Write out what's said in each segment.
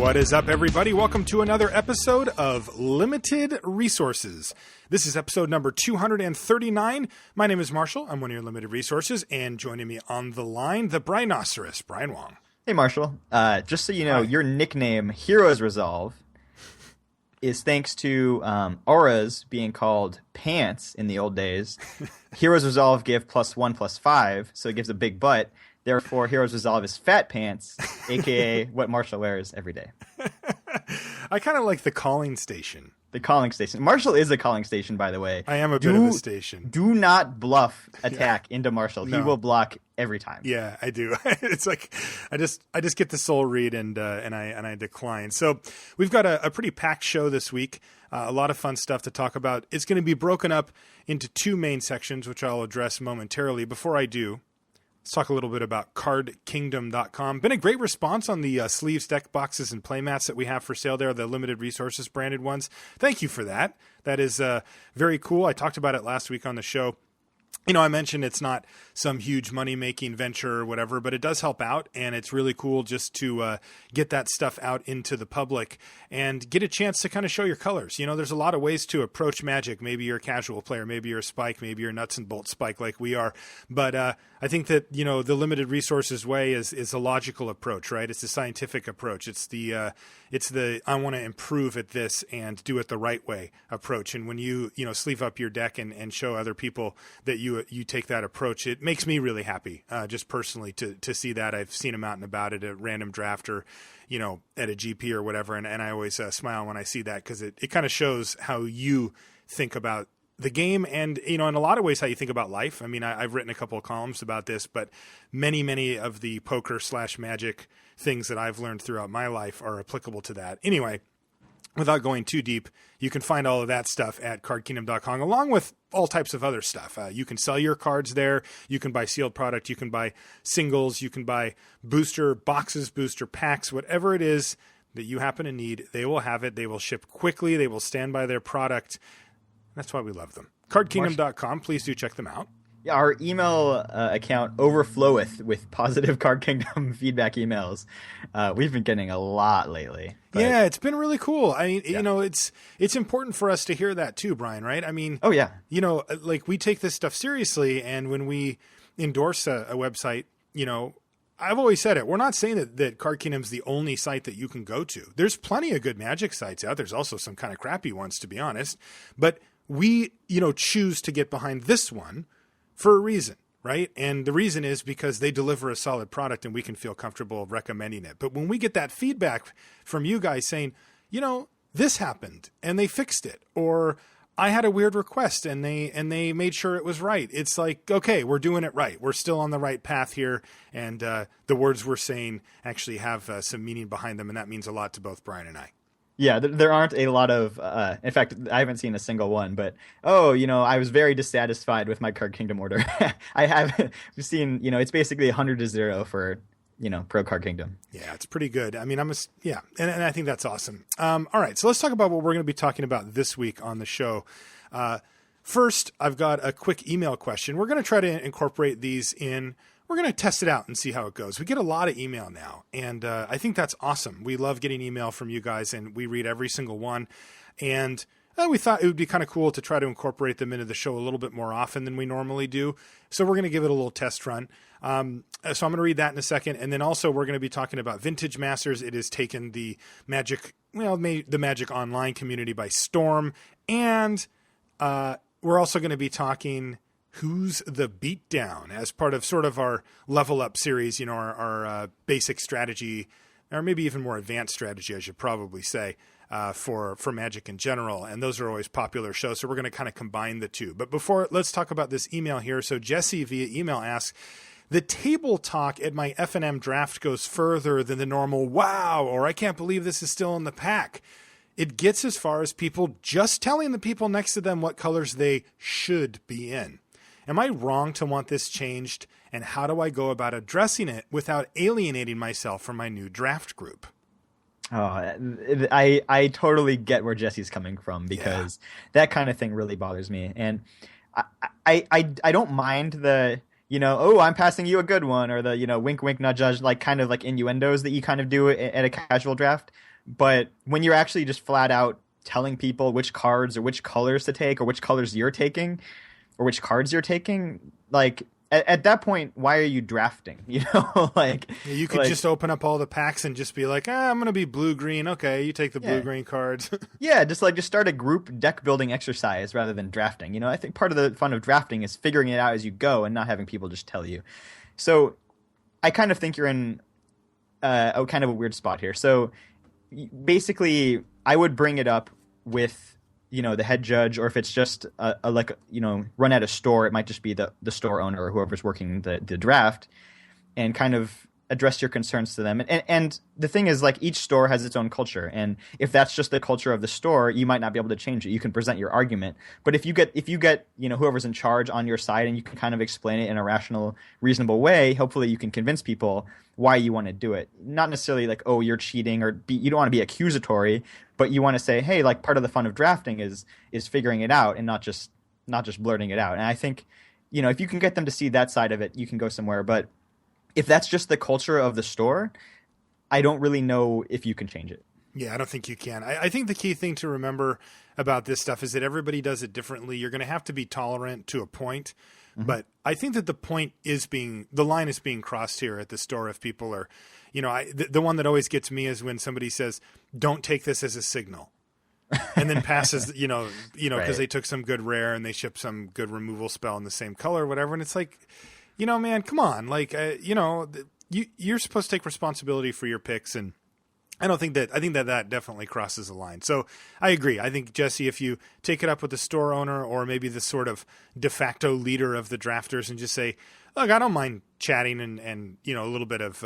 What is up, everybody? Welcome to another episode of Limited Resources. This is episode number 239. My name is Marshall. I'm one of your Limited Resources, and joining me on the line, the Brinoceros, Brian Wong. Hey, Marshall. Just so you know, your nickname, Heroes Resolve, is thanks to auras being called pants in the old days. Heroes Resolve give +1/+5, so it gives a big butt. Therefore, Heroes Resolve is fat pants, a.k.a. what Marshall wears every day. I kind of like the calling station. The calling station. Marshall is a calling station, by the way. I am a bit of a station. Do not bluff attack into Marshall. No. He will block every time. Yeah, I do. It's like I just get the soul read and I decline. So we've got a pretty packed show this week. A lot of fun stuff to talk about. It's going to be broken up into two main sections, which I'll address momentarily. Before I do, let's talk a little bit about cardkingdom.com. Been a great response on the sleeves, deck boxes, and playmats that we have for sale there, the Limited Resources branded ones. Thank you for that. That is very cool. I talked about it last week on the show. You know, I mentioned it's not some huge money-making venture or whatever, but it does help out, and it's really cool just to get that stuff out into the public and get a chance to kind of show your colors. You know, there's a lot of ways to approach Magic. Maybe you're a casual player, maybe you're a Spike, maybe you're a nuts and bolts Spike like we are. But I think that, you know, the Limited Resources way is a logical approach, right? It's a scientific approach. It's the I want to improve at this and do it the right way approach. And when you sleeve up your deck and show other people that you take that approach, it makes me really happy, just personally to see that. I've seen them out and about at a random draft or, you know, at a GP or whatever. And I always smile when I see that because it kind of shows how you think about the game and, you know, in a lot of ways how you think about life. I mean, I've written a couple of columns about this, but many of the poker/magic things that I've learned throughout my life are applicable to that. Anyway, without going too deep, you can find all of that stuff at cardkingdom.com, along with all types of other stuff. You can sell your cards there. You can buy sealed product. You can buy singles. You can buy booster boxes, booster packs, whatever it is that you happen to need. They will have it. They will ship quickly. They will stand by their product. That's why we love them. Cardkingdom.com. Please do check them out. Yeah, our email account overfloweth with positive Card Kingdom feedback emails. We've been getting a lot lately. Yeah, it's been really cool. I mean, you know, it's important for us to hear that too, Brian, right? I mean, oh yeah, you know, like we take this stuff seriously, and when we endorse a website, you know, I've always said it. We're not saying that Card Kingdom's the only site that you can go to. There's plenty of good Magic sites out. There's also some kind of crappy ones, to be honest. But we, you know, choose to get behind this one for a reason, right? And the reason is because they deliver a solid product and we can feel comfortable recommending it. But when we get that feedback from you guys saying, you know, this happened and they fixed it, or I had a weird request and they made sure it was right. It's like, okay, we're doing it right. We're still on the right path here. And the words we're saying actually have some meaning behind them. And that means a lot to both Brian and I. Yeah, there aren't a lot of, in fact, I haven't seen a single one, but, oh, you know, I was very dissatisfied with my Card Kingdom order. I have seen, you know, it's basically 100-0 for, you know, Pro Card Kingdom. Yeah, it's pretty good. I mean, and I think that's awesome. All right, so let's talk about what we're going to be talking about this week on the show. First, I've got a quick email question. We're going to try to incorporate these in. We're going to test it out and see how it goes. We get a lot of email now, and I think that's awesome. We love getting email from you guys, and we read every single one. And we thought it would be kind of cool to try to incorporate them into the show a little bit more often than we normally do. So we're going to give it a little test run. So I'm going to read that in a second. And then also we're going to be talking about Vintage Masters. It has taken the Magic Online community by storm. And we're also going to be talking Who's the Beatdown as part of sort of our level up series, you know, our basic strategy, or maybe even more advanced strategy, I should probably say, for Magic in general. And those are always popular shows. So we're going to kind of combine the two. But before, let's talk about this email here. So Jesse via email asks, the table talk at my F&M draft goes further than the normal wow, or I can't believe this is still in the pack. It gets as far as people just telling the people next to them what colors they should be in. Am I wrong to want this changed, and how do I go about addressing it without alienating myself from my new draft group? Oh, I totally get where Jesse's coming from, because that kind of thing really bothers me. And I don't mind the, you know, oh, I'm passing you a good one, or the, you know, wink, wink, nudge, nudge, like kind of like innuendos that you kind of do at a casual draft. But when you're actually just flat out telling people which cards or which colors to take or which colors you're taking or which cards you're taking, like at that point, why are you drafting? You know, like You could just open up all the packs and just be like, I'm going to be blue-green. Okay, you take the blue-green cards. Yeah, just start a group deck building exercise rather than drafting. You know, I think part of the fun of drafting is figuring it out as you go and not having people just tell you. So I kind of think you're in a kind of a weird spot here. So basically, I would bring it up with, you know, the head judge, or if it's just run at a store, it might just be the store owner or whoever's working the draft, and kind of address your concerns to them. And the thing is, like, each store has its own culture, and if that's just the culture of the store, you might not be able to change it. You can present your argument, but if you get you know, whoever's in charge on your side, and you can kind of explain it in a rational, reasonable way, hopefully you can convince people why you want to do it. Not necessarily like, oh, you're cheating, or you don't want to be accusatory, but you want to say, hey, like, part of the fun of drafting is figuring it out and not just blurting it out. And I think, you know, if you can get them to see that side of it, you can go somewhere. But if that's just the culture of the store, I don't really know if you can change it. Yeah, I don't think you can. I think the key thing to remember about this stuff is that everybody does it differently. You're going to have to be tolerant to a point. Mm-hmm. But I think that the line is being crossed here at the store if people are, you know, the one that always gets me is when somebody says, don't take this as a signal. And then passes, you know, because right. They took some good rare and they shipped some good removal spell in the same color or whatever. And it's like, you know, man, come on. Like, you know, you're supposed to take responsibility for your picks. And I think that definitely crosses the line. So I agree. I think, Jesse, if you take it up with the store owner or maybe the sort of de facto leader of the drafters and just say, look, I don't mind chatting and you know, a little bit of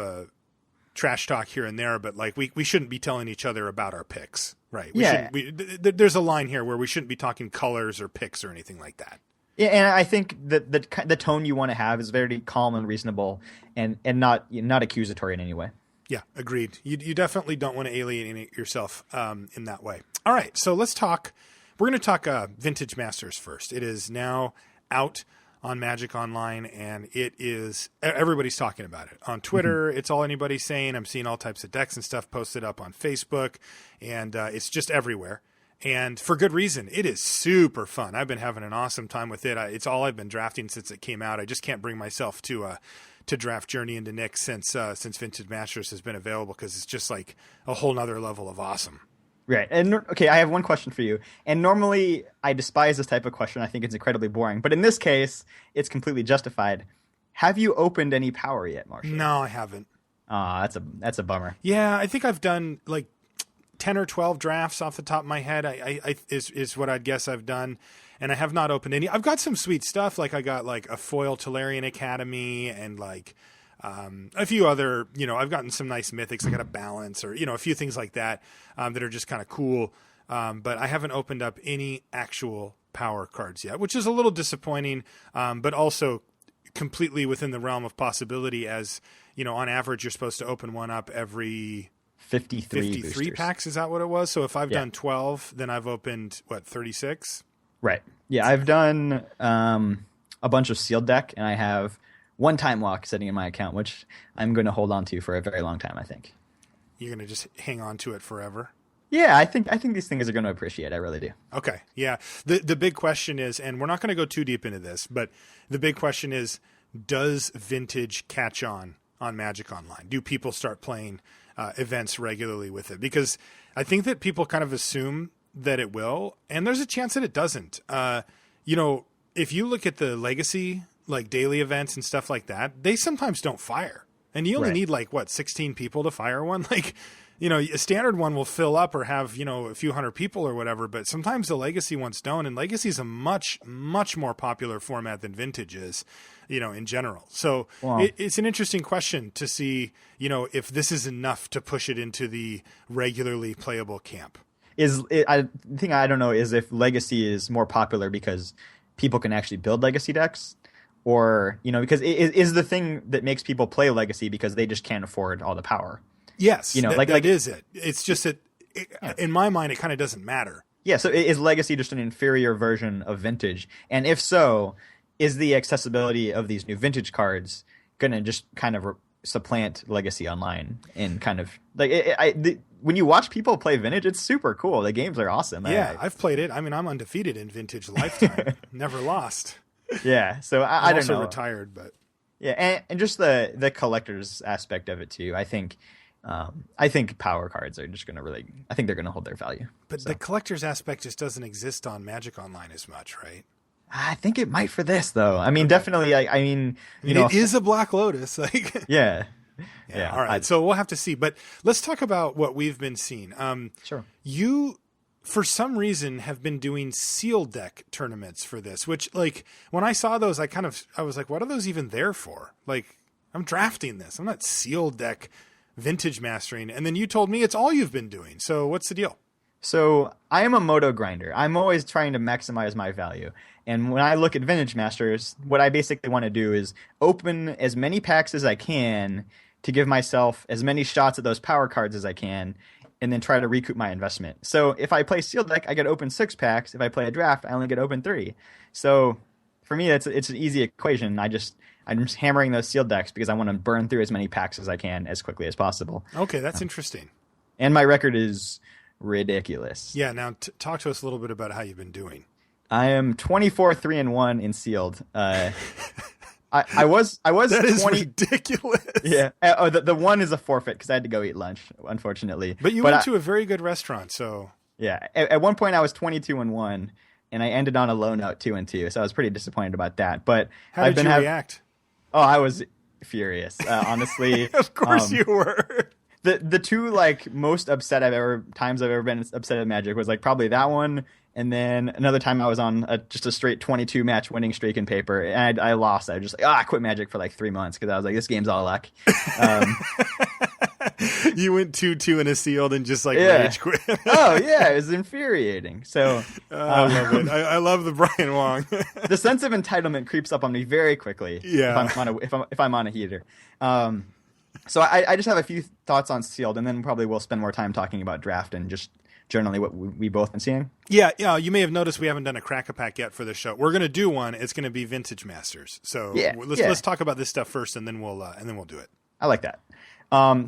trash talk here and there, but like we shouldn't be telling each other about our picks, right? There's a line here where we shouldn't be talking colors or picks or anything like that. Yeah, and I think that the tone you want to have is very calm and reasonable, and not accusatory in any way. Yeah, agreed. You definitely don't want to alienate yourself in that way. All right, so let's talk. We're going to talk Vintage Masters first. It is now out on Magic Online, and everybody's talking about it. On Twitter, It's all anybody's saying. I'm seeing all types of decks and stuff posted up on Facebook, and it's just everywhere. And for good reason. It is super fun. I've been having an awesome time with it. It's all I've been drafting since it came out. I just can't bring myself to draft Journey into Nyx since Vintage Masters has been available, because it's just like a whole nother level of awesome. Right. And okay, I have one question for you. And normally I despise this type of question. I think it's incredibly boring. But in this case, it's completely justified. Have you opened any power yet, Marshall? No, I haven't. That's a bummer. Yeah, I think I've done like 10 or 12 drafts off the top of my head. Is what I'd guess I've done. And I have not opened any. I've got some sweet stuff. Like I got like a foil Tolarian Academy and like a few other, you know, I've gotten some nice mythics. I got a balance or, you know, a few things like that that are just kind of cool. But I haven't opened up any actual power cards yet, which is a little disappointing, but also completely within the realm of possibility. As, you know, on average, you're supposed to open one up every 53 packs. Is that what it was? So if I've done 12, then I've opened, 36? Right. Yeah, I've done a bunch of sealed deck, and I have one time lock sitting in my account, which I'm going to hold on to for a very long time, I think. You're going to just hang on to it forever? Yeah, I think these things are going to appreciate. I really do. Okay. Yeah. The big question is, and we're not going to go too deep into this, but the big question is, does Vintage catch on Magic Online? Do people start playing events regularly with it? Because I think that people kind of assume that it will, and there's a chance that it doesn't. You know, if you look at the legacy, like daily events and stuff like that, they sometimes don't fire. And you only need 16 people to fire one? Like, you know, a standard one will fill up or have, you know, a few hundred people or whatever, but sometimes the legacy ones don't. And legacy is a much, much more popular format than Vintage is, you know, in general. So it's an interesting question to see, you know, if this is enough to push it into the regularly playable camp. The thing I don't know is if legacy is more popular because people can actually build legacy decks, or, you know, because is the thing that makes people play legacy because they just can't afford all the power. Yes, you know, that is it. It's just that in my mind, it kind of doesn't matter. Yeah. So is legacy just an inferior version of Vintage? And if so, is the accessibility of these new Vintage cards going to just kind of supplant Legacy Online and kind of like when you watch people play Vintage, it's super cool. The games are awesome. Yeah, I've played it. I mean, I'm undefeated in Vintage lifetime. Never lost. Yeah, so I don't know. Retired, but yeah, and just the collector's aspect of it too. I think power cards are just gonna I think they're gonna hold their value. But the collector's aspect just doesn't exist on Magic Online as much, right? I think it might for this though. I mean, definitely. I mean, it is a Black Lotus. Like, yeah. All right. So we'll have to see. But let's talk about what we've been seeing. Sure. You, for some reason, have been doing sealed deck tournaments for this. Which, like, when I saw those, I was like, what are those even there for? Like, I'm drafting this. I'm not sealed deck vintage mastering. And then you told me it's all you've been doing. So what's the deal? So I am a moto grinder. I'm always trying to maximize my value. And when I look at Vintage Masters, what I basically want to do is open as many packs as I can to give myself as many shots at those power cards as I can, and then try to recoup my investment. So if I play sealed deck, I get open 6 packs. If I play a draft, I only get open 3. So for me, it's an easy equation. I'm just hammering those sealed decks because I want to burn through as many packs as I can as quickly as possible. Okay, that's interesting. And my record is ridiculous. Yeah, now talk to us a little bit about how you've been doing. I am 24-3-1 in sealed. I was that 20... is ridiculous. Yeah. Oh, the one is a forfeit because I had to go eat lunch, unfortunately. But you went to a very good restaurant, so yeah. At one point, I was 22-1, and I ended on a low note 2-2. So I was pretty disappointed about that. But how did you react? Oh, I was furious. Honestly, of course you were. The two like most upset times I've ever been upset at Magic was like probably that one. And then another time I was on just a straight 22 match winning streak in paper, and I lost. I was just like, I quit Magic for like 3 months because I was like, this game's all luck. You went 2-2 in a sealed and just like rage quit. Oh yeah, it was infuriating. So I love it. I love the Brian Wong. The sense of entitlement creeps up on me very quickly. Yeah. If I'm on a heater. So I just have a few thoughts on sealed, and then probably we'll spend more time talking about draft and just generally what we both been seeing. Yeah. You may have noticed we haven't done a Crack-a-Pack yet for the show. We're going to do one. It's going to be Vintage Masters. So let's talk about this stuff first, and then we'll do it. I like that.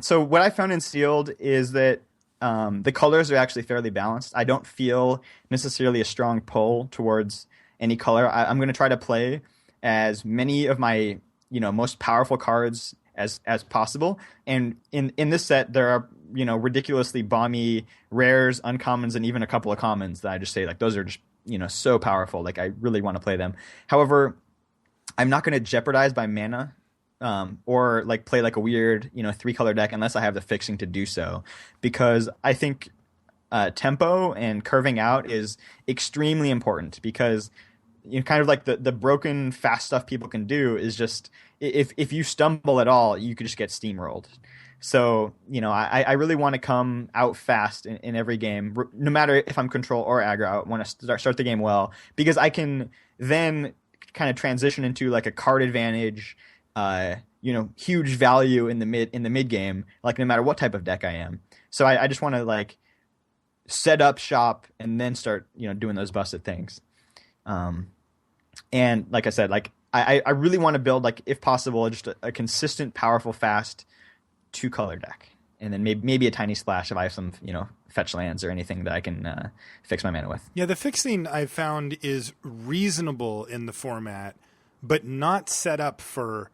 So what I found in sealed is that the colors are actually fairly balanced. I don't feel necessarily a strong pull towards any color. I'm going to try to play as many of my most powerful cards as possible. And in this set, there are ridiculously bomby rares, uncommons, and even a couple of commons that I just say like those are just so powerful. Like I really want to play them. However, I'm not going to jeopardize my mana or like play like a weird 3-color deck unless I have the fixing to do so, because I think tempo and curving out is extremely important, because kind of like the broken fast stuff people can do is just if you stumble at all, you could just get steamrolled. So, I really want to come out fast in every game, no matter if I'm control or aggro. I want to start the game well, because I can then kind of transition into like a card advantage, huge value in the mid game, like no matter what type of deck I am. So I just want to like set up shop and then start, doing those busted things. And like I said, like I really want to build, like, if possible, just a consistent, powerful, fast 2-color deck, and then maybe a tiny splash if I have some fetch lands or anything that I can fix my mana with. Yeah, the fixing I've found is reasonable in the format, but not set up for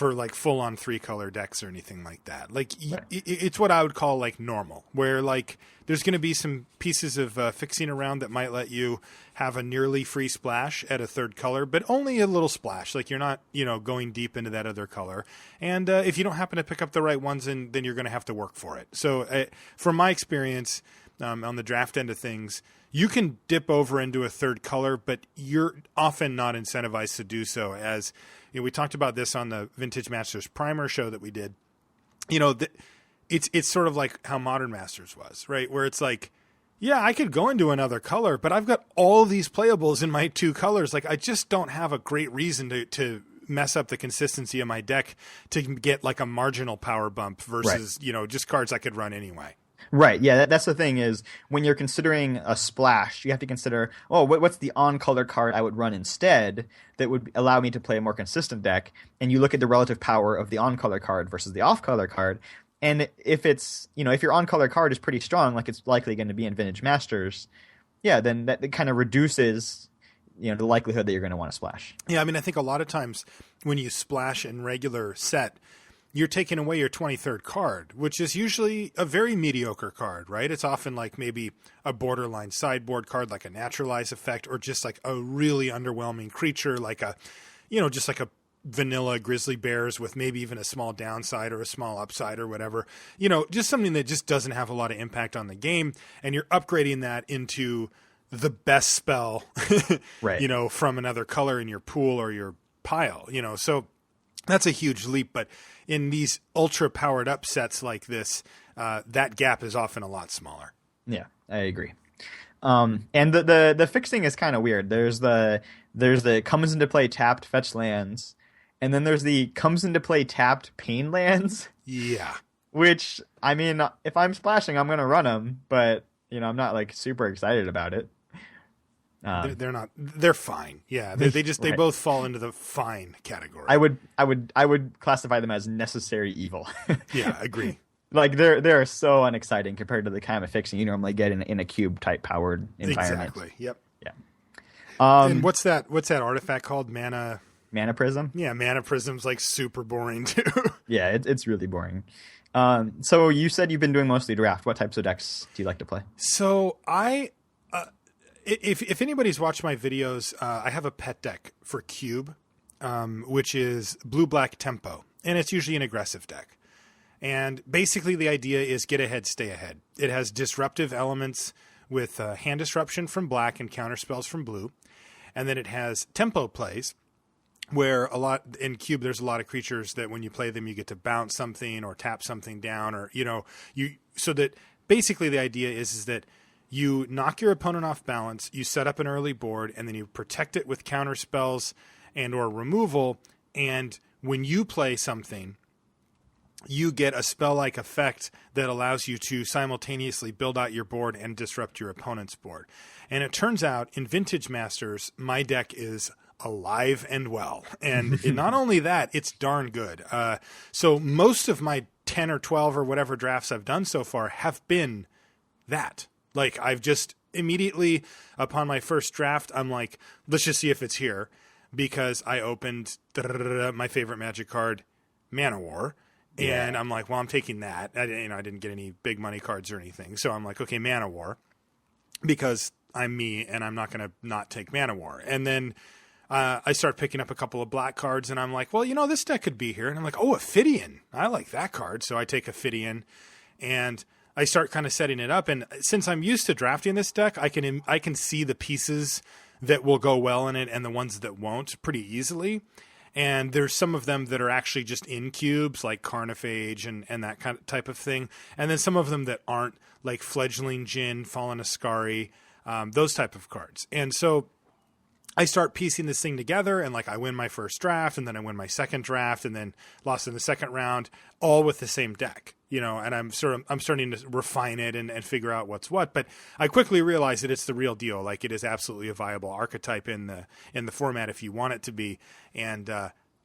like full on 3-color decks or anything like that. Like right. It's what I would call like normal, where like there's going to be some pieces of fixing around that might let you have a nearly free splash at a 3rd color, but only a little splash. Like you're not, going deep into that other color. And if you don't happen to pick up the right ones, then you're going to have to work for it. So from my experience on the draft end of things, you can dip over into a 3rd color, but you're often not incentivized to do so. As we talked about this on the Vintage Masters Primer show that we did. It's sort of like how Modern Masters was, right? Where it's like, yeah, I could go into another color, but I've got all these playables in my 2 colors. Like I just don't have a great reason to mess up the consistency of my deck to get like a marginal power bump versus, right. Just cards I could run anyway. Right. Yeah, that's the thing is when you're considering a splash, you have to consider, oh, what's the on-color card I would run instead that would allow me to play a more consistent deck? And you look at the relative power of the on-color card versus the off-color card. And if it's, if your on-color card is pretty strong, like it's likely going to be in Vintage Masters, yeah, then that kind of reduces, the likelihood that you're going to want to splash. Yeah, I mean, I think a lot of times when you splash in regular set, you're taking away your 23rd card, which is usually a very mediocre card, right? It's often like maybe a borderline sideboard card, like a naturalize effect, or just like a really underwhelming creature, like just like a vanilla grizzly bears with maybe even a small downside or a small upside or whatever, just something that just doesn't have a lot of impact on the game. And you're upgrading that into the best spell, right. From another color in your pool or your pile, so that's a huge leap. But in these ultra powered up sets like this, that gap is often a lot smaller. Yeah, I agree. And the fixing is kind of weird. There's the comes into play tapped fetch lands, and then there's the comes into play tapped pain lands. Yeah. Which, I mean, if I'm splashing, I'm gonna run them, but I'm not like super excited about it. They're not. They're fine. Yeah, they right. both fall into the fine category. I would classify them as necessary evil. Yeah, agree. Like they're so unexciting compared to the kind of fixing you normally get in a cube type powered environment. Exactly. Yep. Yeah. And what's that artifact called? Mana Prism. Yeah, Mana Prism's like super boring too. Yeah, it's really boring. So you said you've been doing mostly draft. What types of decks do you like to play? So if anybody's watched my videos, I have a pet deck for Cube, which is blue-black tempo, and it's usually an aggressive deck. And basically the idea is get ahead, stay ahead. It has disruptive elements with hand disruption from black and counter spells from blue. And then it has tempo plays, where in Cube there's a lot of creatures that when you play them you get to bounce something or tap something down, or so that basically the idea is that you knock your opponent off balance, you set up an early board, and then you protect it with counter spells and or removal, and when you play something, you get a spell-like effect that allows you to simultaneously build out your board and disrupt your opponent's board. And it turns out in Vintage Masters, my deck is alive and well. And not only that, it's darn good. So most of my 10 or 12 or whatever drafts I've done so far have been that. Like, I've just immediately upon my first draft, I'm like, let's just see if it's here, because I opened my favorite Magic card, Mana War. And yeah. I'm like, well, I'm taking that. I didn't get any big money cards or anything. So I'm like, okay, Mana War, because I'm me and I'm not going to not take Mana War. And then I start picking up a couple of black cards and I'm like, well, this deck could be here. And I'm like, oh, Ophidian. I like that card. So I take Ophidian and I start kind of setting it up. And since I'm used to drafting this deck, I can see the pieces that will go well in it and the ones that won't pretty easily. And there's some of them that are actually just in cubes, like Carnophage and that kind of type of thing. And then some of them that aren't, like Fledgling Djinn, Fallen Ascari, those type of cards. And so I start piecing this thing together, and like I win my first draft, and then I win my second draft, and then lost in the second round, all with the same deck. And I'm starting to refine it and figure out what's what. But I quickly realized that it's the real deal. Like, it is absolutely a viable archetype in the format if you want it to be. And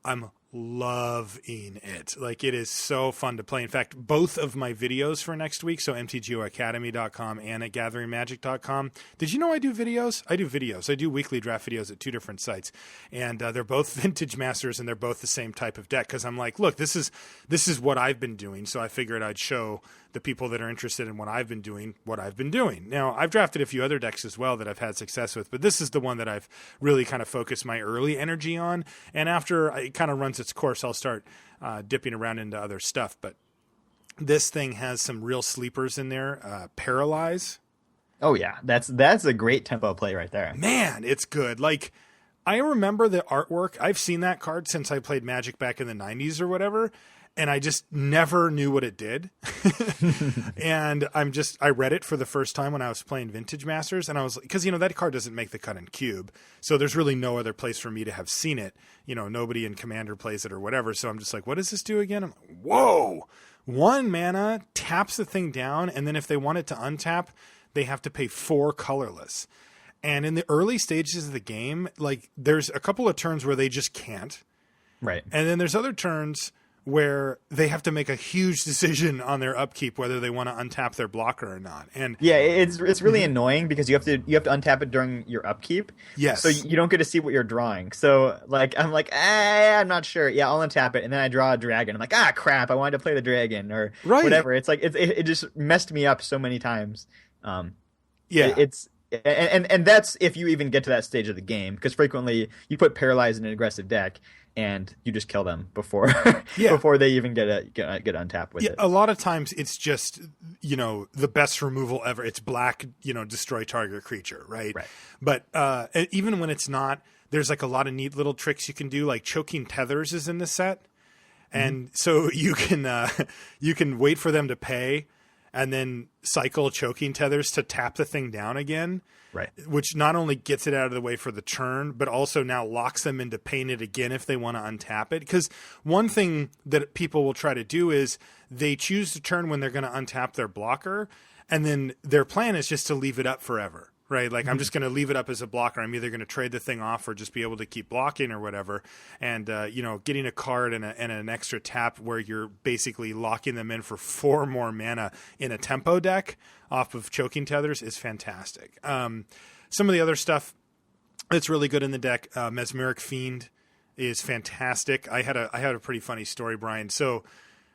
I'm loving it. Like, it is so fun to play. In fact, both of my videos for next week, so mtgoacademy.com and at gatheringmagic.com. Did you know I do videos? I do videos. I do weekly draft videos at two different sites. And they're both Vintage Masters, and they're both the same type of deck. Because I'm like, look, this is what I've been doing. So I figured I'd show the people that are interested in what I've been doing. Now, I've drafted a few other decks as well that I've had success with, but this is the one that I've really kind of focused my early energy on. And after it kind of runs its course, I'll start dipping around into other stuff. But this thing has some real sleepers in there. Paralyze. Oh yeah, that's a great tempo play right there. Man, it's good. Like, I remember the artwork. I've seen that card since I played Magic back in the 90s or whatever. and I just never knew what it did. And I read it for the first time when I was playing Vintage Masters, and I was, because, that card doesn't make the cut in Cube. So there's really no other place for me to have seen it. Nobody in Commander plays it or whatever. So I'm just like, what does this do again? I'm like, whoa, 1 mana, taps the thing down. And then if they want it to untap, they have to pay 4 colorless. And in the early stages of the game, like, there's a couple of turns where they just can't. Right. And then there's other turns where they have to make a huge decision on their upkeep, whether they want to untap their blocker or not. And yeah, it's really annoying because you have to untap it during your upkeep. Yes. So you don't get to see what you're drawing. So like I'm like, I'm not sure. Yeah, I'll untap it, and then I draw a dragon. I'm like, crap, I wanted to play the dragon or whatever. It's like it just messed me up so many times. Yeah. And that's if you even get to that stage of the game, because frequently you put Paralyze in an aggressive deck and you just kill them before before they even get untapped with it. A lot of times it's just, the best removal ever. It's black, destroy target creature, right? But even when it's not, there's like a lot of neat little tricks you can do, like Choking Tethers is in the set. And so you can wait for them to pay and then cycle Choking Tethers to tap the thing down again. Right. Which not only gets it out of the way for the turn, but also now locks them into paying it again if they want to untap it. Because one thing that people will try to do is they choose to turn when they're going to untap their blocker, and then their plan is just to leave it up forever, right? Like, I'm just going to leave it up as a blocker. I'm either going to trade the thing off or just be able to keep blocking or whatever. And, getting a card and an extra tap where you're basically locking them in for 4 more mana in a tempo deck off of Choking Tethers is fantastic. Some of the other stuff that's really good in the deck, Mesmeric Fiend is fantastic. I had a pretty funny story, Brian. So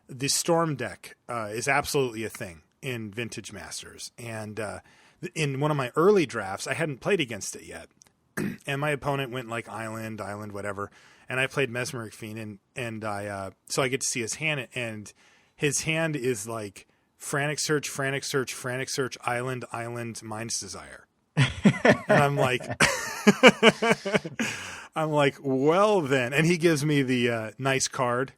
the Storm deck is absolutely a thing in Vintage Masters. And in one of my early drafts, I hadn't played against it yet. And my opponent went like island, whatever. And I played Mesmeric Fiend, and so I get to see his hand, and his hand is like Frantic Search, Island, Mind's Desire. And I'm like, well then. And he gives me the nice card,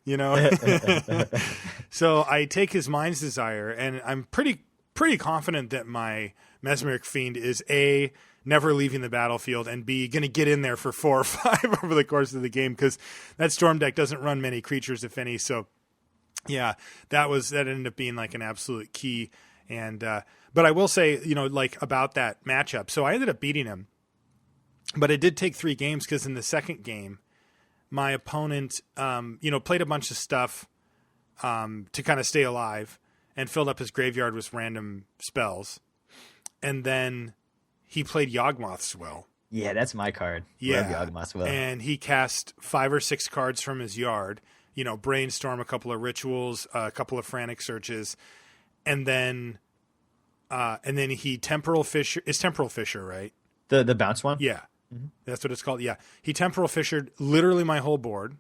So I take his Mind's Desire, and I'm pretty confident that my Mesmeric Fiend is A, never leaving the battlefield, and B, going to get in there for 4 or 5 over the course of the game, because that Storm deck doesn't run many creatures, if any. So yeah, that ended up being like an absolute key. And but I will say, like about that matchup. So I ended up beating him, but it did take 3 games, because in the second game, my opponent, played a bunch of stuff to kind of stay alive and filled up his graveyard with random spells. And then he played Yawgmoth's Will. Yeah, that's my card. Yeah. Love Yawgmoth's Will. And he cast 5 or 6 cards from his yard, Brainstorm, a couple of rituals, a couple of Frantic Searches, and then he Temporal Fissure. It's Temporal Fissure, right? The bounce one? Yeah. That's what it's called. Yeah. He Temporal Fissured literally my whole board.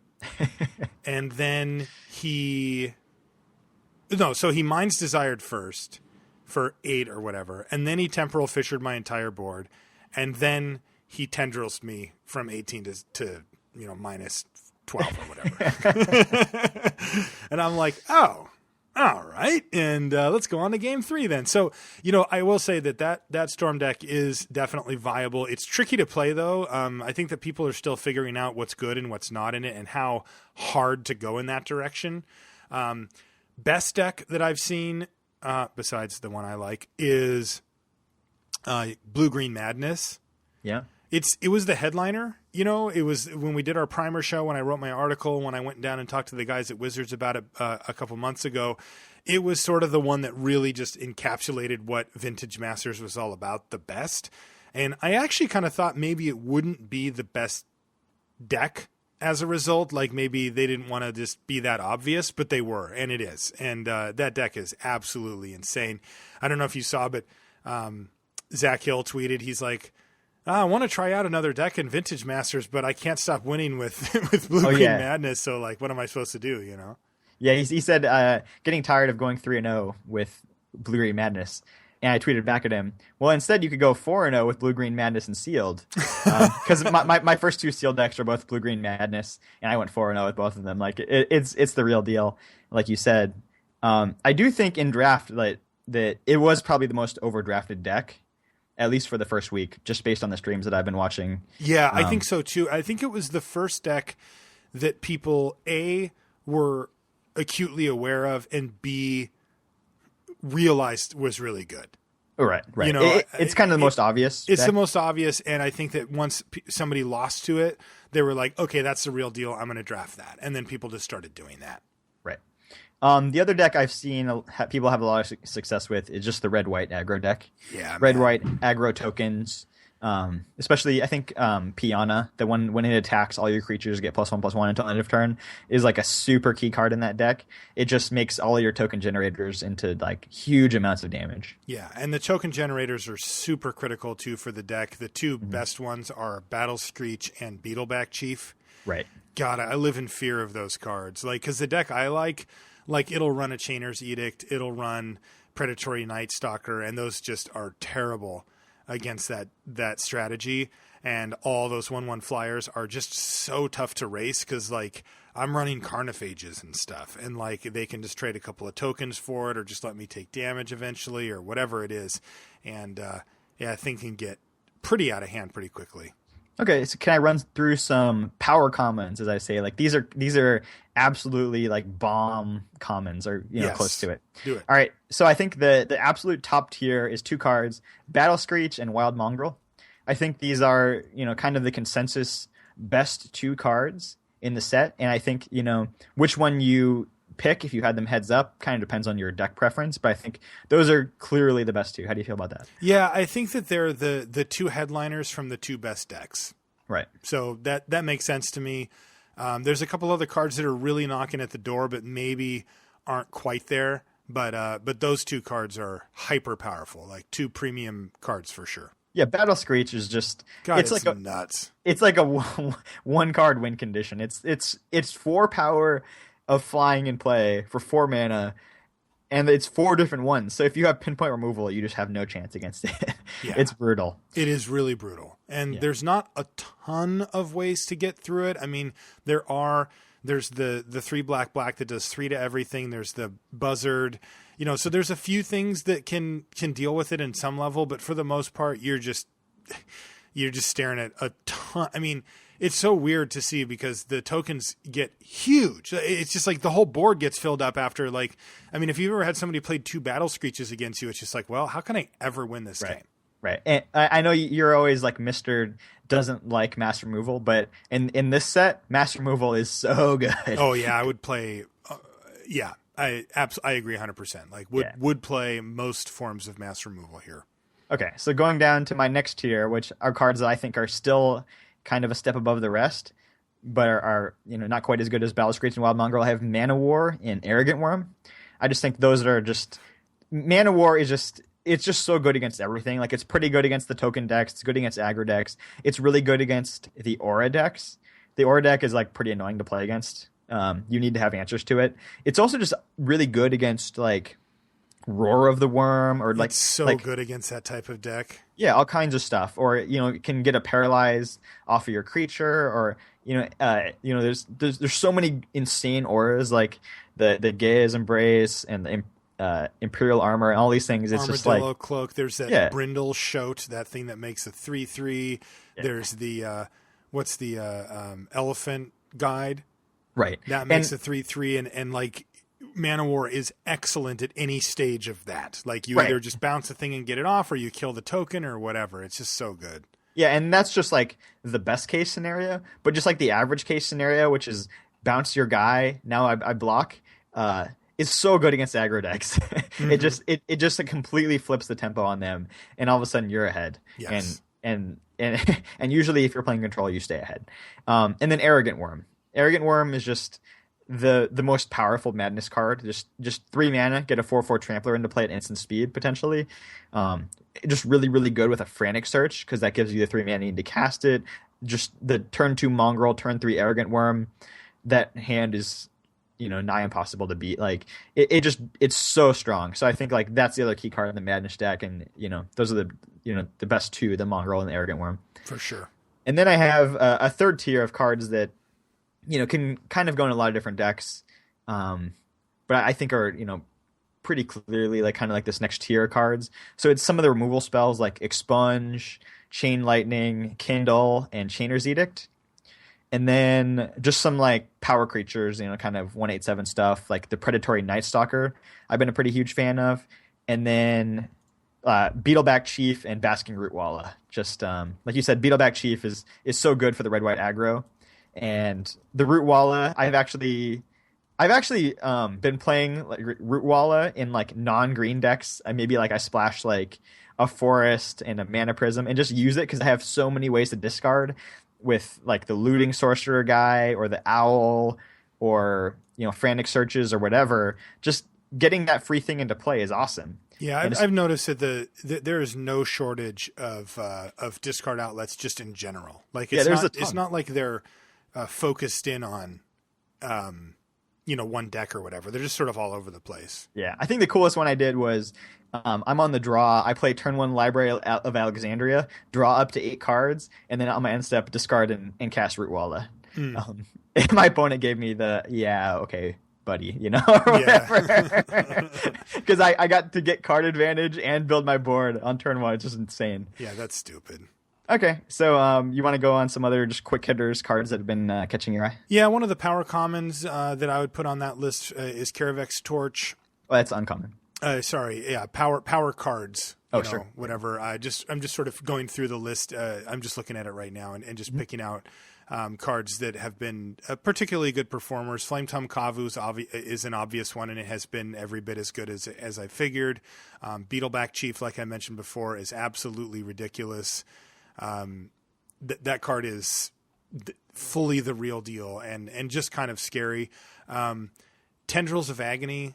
And then he Mind's Desired first for 8 or whatever, and then he Temporal Fissured my entire board, and then he Tendrils me from 18 to minus 12 or whatever. And I'm like, oh, all right, and let's go on to game 3 then. So I will say that Storm deck is definitely viable. It's tricky to play, though. I think that people are still figuring out what's good and what's not in it, and how hard to go in that direction. Best deck that I've seen, besides the one I like, is Blue-Green Madness. Yeah. It was the headliner, it was when we did our primer show, when I wrote my article, when I went down and talked to the guys at Wizards about it a couple months ago. It was sort of the one that really just encapsulated what Vintage Masters was all about the best. And I actually kind of thought maybe it wouldn't be the best deck as a result. Like, maybe they didn't want to just be that obvious, but they were, and it is. And that deck is absolutely insane. I don't know if you saw, but Zach Hill tweeted, he's like, I want to try out another deck in Vintage Masters, but I can't stop winning with Blue-Green Madness. So, like, what am I supposed to do, Yeah, he said getting tired of going 3-0 with Blue-Green Madness. And I tweeted back at him, well, instead you could go 4-0 with Blue Green Madness and Sealed. Because my first 2 Sealed decks are both Blue Green Madness, and I went 4-0 with both of them. Like, it's the real deal, like you said. I do think in draft that it was probably the most overdrafted deck, at least for the first week, just based on the streams that I've been watching. Yeah, I think so too. I think it was the first deck that people, A, were acutely aware of, and B, realized was really good. Right. You know, it's kind of the most obvious. It's the most obvious, and I think that once somebody lost to it, they were like, okay, that's the real deal. I'm going to draft that. And then people just started doing that. Right. The other deck I've seen people have a lot of success with is just the red-white aggro deck. Yeah, red-white aggro tokens. Especially, I think Piana, the one when it attacks, all your creatures get +1/+1 until end of turn, is like a super key card in that deck. It just makes all of your token generators into like huge amounts of damage. Yeah, and the token generators are super critical too for the deck. The 2 best ones are Battle Screech and Beetleback Chief. Right. God, I live in fear of those cards. Like, because the deck I like it'll run a Chainer's Edict, it'll run Predatory Night Stalker, and those just are terrible against that strategy. And all those 1/1 flyers are just so tough to race because, like, I'm running Carnophages and stuff, and like they can just trade a couple of tokens for it or just let me take damage eventually or whatever it is. And I think can get pretty out of hand pretty quickly. Okay, so can I run through some power commons, as I say? Like, these are absolutely like bomb commons, or Yes. close to it. Do it. All right, so I think the absolute top tier is 2 cards, Battle Screech and Wild Mongrel. I think these are, kind of the consensus best 2 cards in the set, and I think, which one you pick if you had them heads up kind of depends on your deck preference, but I think those are clearly the best 2. How do you feel about that? Yeah, I think that they're the 2 headliners from the 2 best decks. Right. So that makes sense to me. There's a couple other cards that are really knocking at the door, but maybe aren't quite there. But those 2 cards are hyper powerful, like 2 premium cards for sure. Yeah, Battle Screech is just it's like nuts. It's like a 1 card win condition. It's 4 power of flying in play for 4 mana, and it's 4 different ones. So if you have pinpoint removal, you just have no chance against it. Yeah. It's brutal. It is really brutal. And there's not a ton of ways to get through it. I mean, there's the 3 black that does 3 to everything. There's the Buzzard, so there's a few things that can deal with it in some level, but for the most part, you're just staring at a ton. I mean, it's so weird to see because the tokens get huge. It's just like the whole board gets filled up after, like, I mean, if you've ever had somebody play 2 Battle Screeches against you, it's just like, well, how can I ever win this game? Right. And I know you're always like Mr. doesn't like mass removal, but in this set, mass removal is so good. Oh yeah, I would play. I agree 100%. Like would play most forms of mass removal here. Okay, so going down to my next tier, which are cards that I think are still kind of a step above the rest, but are not quite as good as Battle Screech and Wild Mongrel. I have Mana War and Arrogant Worm. I just think those are just Mana War is just. It's just so good against everything. Like, it's pretty good against the token decks. It's good against aggro decks. It's really good against the aura decks. The aura deck is like pretty annoying to play against. You need to have answers to it. It's also just really good against like Roar of the Worm, or like it's so good against that type of deck. Yeah, all kinds of stuff. Or it can get a paralyze off of your creature, or there's so many insane auras, like the Gaia's Embrace and the Imperial Armor and all these things. It's just like Cloak. There's that Brindle Shoat, that thing that makes a 3/3. Yeah. There's the Elephant Guide, right? That makes a 3/3, and like Mana War is excellent at any stage of that. Like you either just bounce the thing and get it off, or you kill the token, or whatever. It's just so good. Yeah, and that's just like the best case scenario, but just like the average case scenario, which is bounce your guy. Now I block. Is so good against aggro decks. Mm-hmm. It just completely flips the tempo on them, and all of a sudden you're ahead. Yes. And usually if you're playing control, you stay ahead. And then Arrogant Worm. Arrogant Worm is just the most powerful madness card. Just 3 mana, get a 4/4 trampler into play at instant speed potentially. Just really, really good with a Frantic Search, because that gives you the 3 mana you need to cast it. Just the turn 2 Mongrel, turn 3 Arrogant Worm. That hand is nigh impossible to beat. Like it's so strong. So I think like that's the other key card in the Madness deck, and those are the best two, the Mongrel and the Arrogant Worm. For sure. And then I have a third tier of cards that can kind of go in a lot of different decks, but I think are pretty clearly like kind of like this next tier of cards. So it's some of the removal spells like Expunge, Chain Lightning, Kindle, and Chainer's Edict. And then just some like power creatures, kind of 1/8/7 stuff, like the Predatory Night Stalker I've been a pretty huge fan of. And then Beetleback Chief and Basking Rootwalla. Just like you said, Beetleback Chief is so good for the red-white aggro. And the Rootwalla, I've actually been playing like Rootwalla in like non-green decks. Maybe like I splash like a Forest and a Mana Prism and just use it because I have so many ways to discard with like the Looting Sorcerer guy or the Owl or Frantic Searches or whatever. Just getting that free thing into play is awesome. Yeah, I've noticed that there is no shortage of discard outlets just in general. Like it's not like they're focused in on one deck or whatever. They're just sort of all over the place. Yeah, I think the coolest one I did was I'm on the draw. I play turn 1 Library of Alexandria, draw up to 8 cards, and then on my end step discard and cast Rootwalla. And my opponent gave me the okay, buddy, or whatever. Because I got to get card advantage and build my board on turn 1. It's just insane. Yeah, that's stupid. Okay, so you want to go on some other just quick hitters cards that have been catching your eye? Yeah, one of the power commons that I would put on that list is Karavek's Torch. Oh, that's uncommon. Power cards. Sure. Whatever. I'm just sort of going through the list. I'm just looking at it right now and just picking out cards that have been particularly good performers. Flametongue Kavu is an obvious one, and it has been every bit as good as I figured. Beetleback Chief, like I mentioned before, is absolutely ridiculous. That card is fully the real deal and just kind of scary. Tendrils of Agony,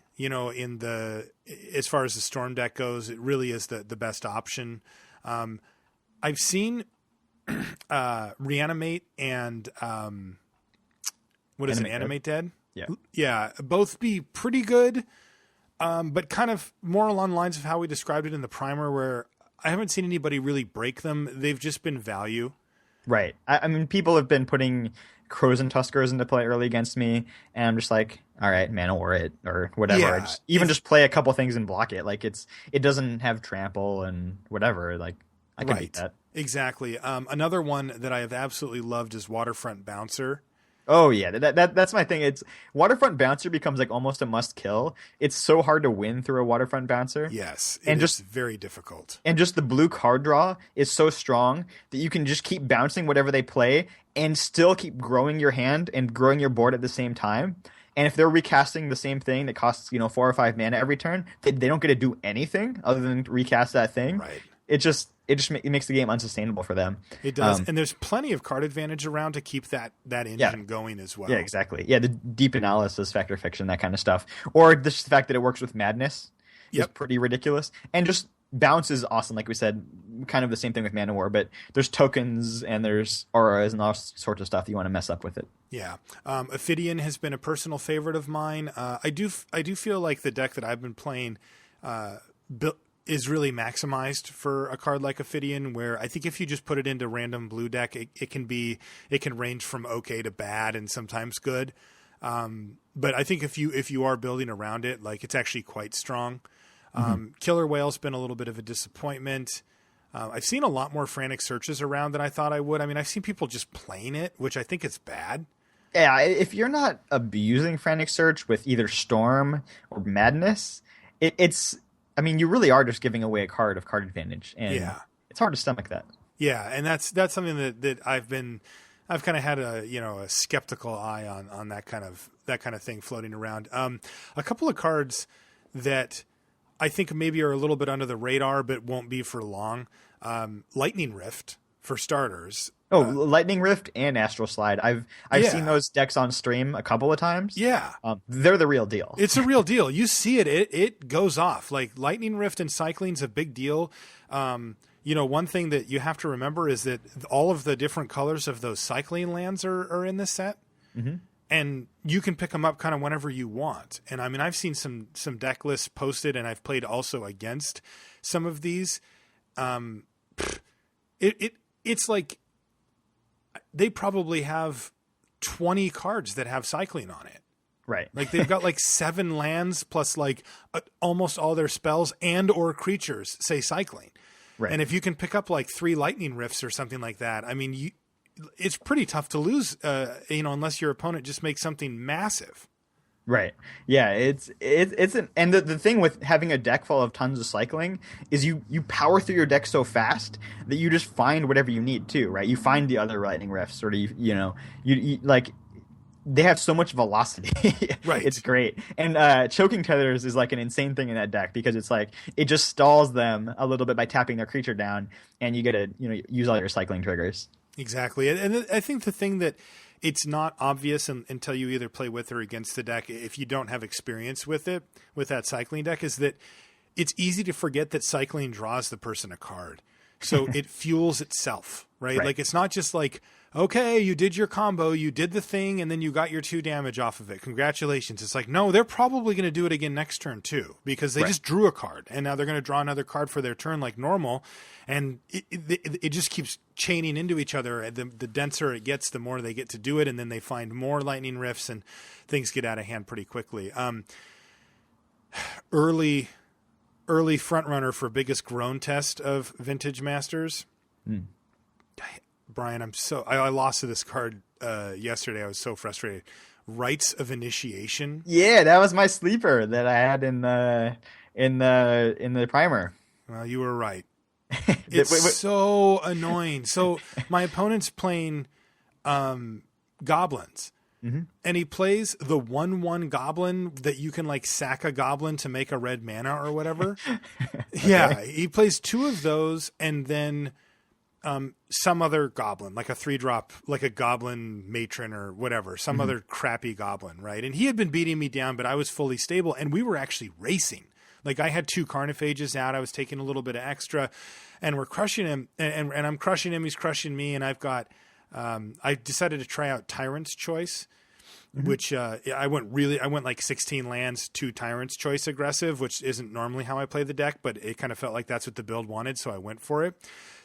as far as the Storm deck goes, it really is the best option. I've seen Reanimate and Animate Dead? Yeah, both be pretty good, but kind of more along the lines of how we described it in the primer, where I haven't seen anybody really break them. They've just been value. Right. I mean, people have been putting Crows and Tuskers into play early against me, and I'm just like, all right, Mana War it or whatever. Yeah, just play a couple things and block it. Like it doesn't have trample and whatever. Like I can beat that. Exactly. Another one that I have absolutely loved is Waterfront Bouncer. Oh yeah, that's my thing. It's Waterfront Bouncer becomes like almost a must kill. It's so hard to win through a Waterfront Bouncer. Yes, it is very difficult. And just the blue card draw is so strong that you can just keep bouncing whatever they play and still keep growing your hand and growing your board at the same time. And if they're recasting the same thing that costs 4 or 5 mana every turn, they don't get to do anything other than recast that thing. Right. It makes the game unsustainable for them. It does, and there's plenty of card advantage around to keep that engine going as well. Yeah, exactly. Yeah, the deep analysis, factor fiction, that kind of stuff, or the fact that it works with Madness is pretty ridiculous. And just bounce is awesome, like we said, kind of the same thing with Mana War, but there's tokens and there's auras and all sorts of stuff that you want to mess up with it. Yeah, Ophidian has been a personal favorite of mine. I do feel like the deck that I've been playing is really maximized for a card like Ophidian, where I think if you just put it into random blue deck, it can range from okay to bad and sometimes good. But I think if you are building around it, like it's actually quite strong. Killer Whale's been a little bit of a disappointment. I've seen a lot more Frantic Searches around than I thought I would. I mean, I've seen people just playing it, which I think is bad. Yeah, if you're not abusing Frantic Search with either Storm or Madness, it's I mean, you really are just giving away a card of card advantage, and it's hard to stomach that. Yeah, and that's something that I've kind of had a skeptical eye on that kind of thing floating around. A couple of cards that I think maybe are a little bit under the radar, but won't be for long. Lightning Rift, for starters. Lightning Rift and Astral Slide. I've seen those decks on stream a couple of times. Yeah. They're the real deal. It's a real deal. You see it goes off. Like Lightning Rift and Cycling's a big deal. One thing that you have to remember is that all of the different colors of those Cycling lands are in this set. Mm-hmm. and you can pick them up kind of whenever you want. And I mean, I've seen some deck lists posted, and I've played also against some of these. It's like they probably have 20 cards that have cycling on it. Right. Like they've got like 7 lands plus like almost all their spells and or creatures say cycling. Right. And if you can pick up like 3 lightning rifts or something like that, I mean, it's pretty tough to lose, unless your opponent just makes something massive. Right. Yeah. And the thing with having a deck full of tons of cycling is you power through your deck so fast that you just find whatever you need too, right? You find the other lightning rifts, or you like, they have so much velocity. Right. It's great. And choking tethers is like an insane thing in that deck, because it's like it just stalls them a little bit by tapping their creature down, and you get to use all your cycling triggers. Exactly. And I think the thing that it's not obvious until you either play with or against the deck, if you don't have experience with it, with that cycling deck, is that it's easy to forget that cycling draws the person a card. So it fuels itself, right? Like it's not just like, okay, you did your combo, you did the thing, and then you got your 2 damage off of it. Congratulations. It's like, no, they're probably going to do it again next turn too, because they just drew a card, and now they're going to draw another card for their turn like normal. And it just keeps chaining into each other. The denser it gets, the more they get to do it, and then they find more lightning rifts, and things get out of hand pretty quickly. Early front runner for biggest groan test of Vintage Masters. Brian, I lost to this card yesterday. I was so frustrated. Rites of Initiation. Yeah, that was my sleeper that I had in the primer. Well, you were right. It's so annoying. So my opponent's playing goblins. Mm-hmm. And he plays the 1/1 goblin that you can like sack a goblin to make a red mana or whatever. Okay. Yeah, he plays 2 of those, and then some other goblin, like a 3-drop, like a goblin matron or whatever, some other crappy goblin, right? And he had been beating me down, but I was fully stable, and we were actually racing. Like I had 2 carnophages out. I was taking a little bit of extra, and we're crushing him, and I'm crushing him. He's crushing me, and I've got. I decided to try out Tyrant's Choice, which I went like 16 lands, 2 Tyrant's Choice aggressive, which isn't normally how I play the deck, but it kind of felt like that's what the build wanted, so I went for it.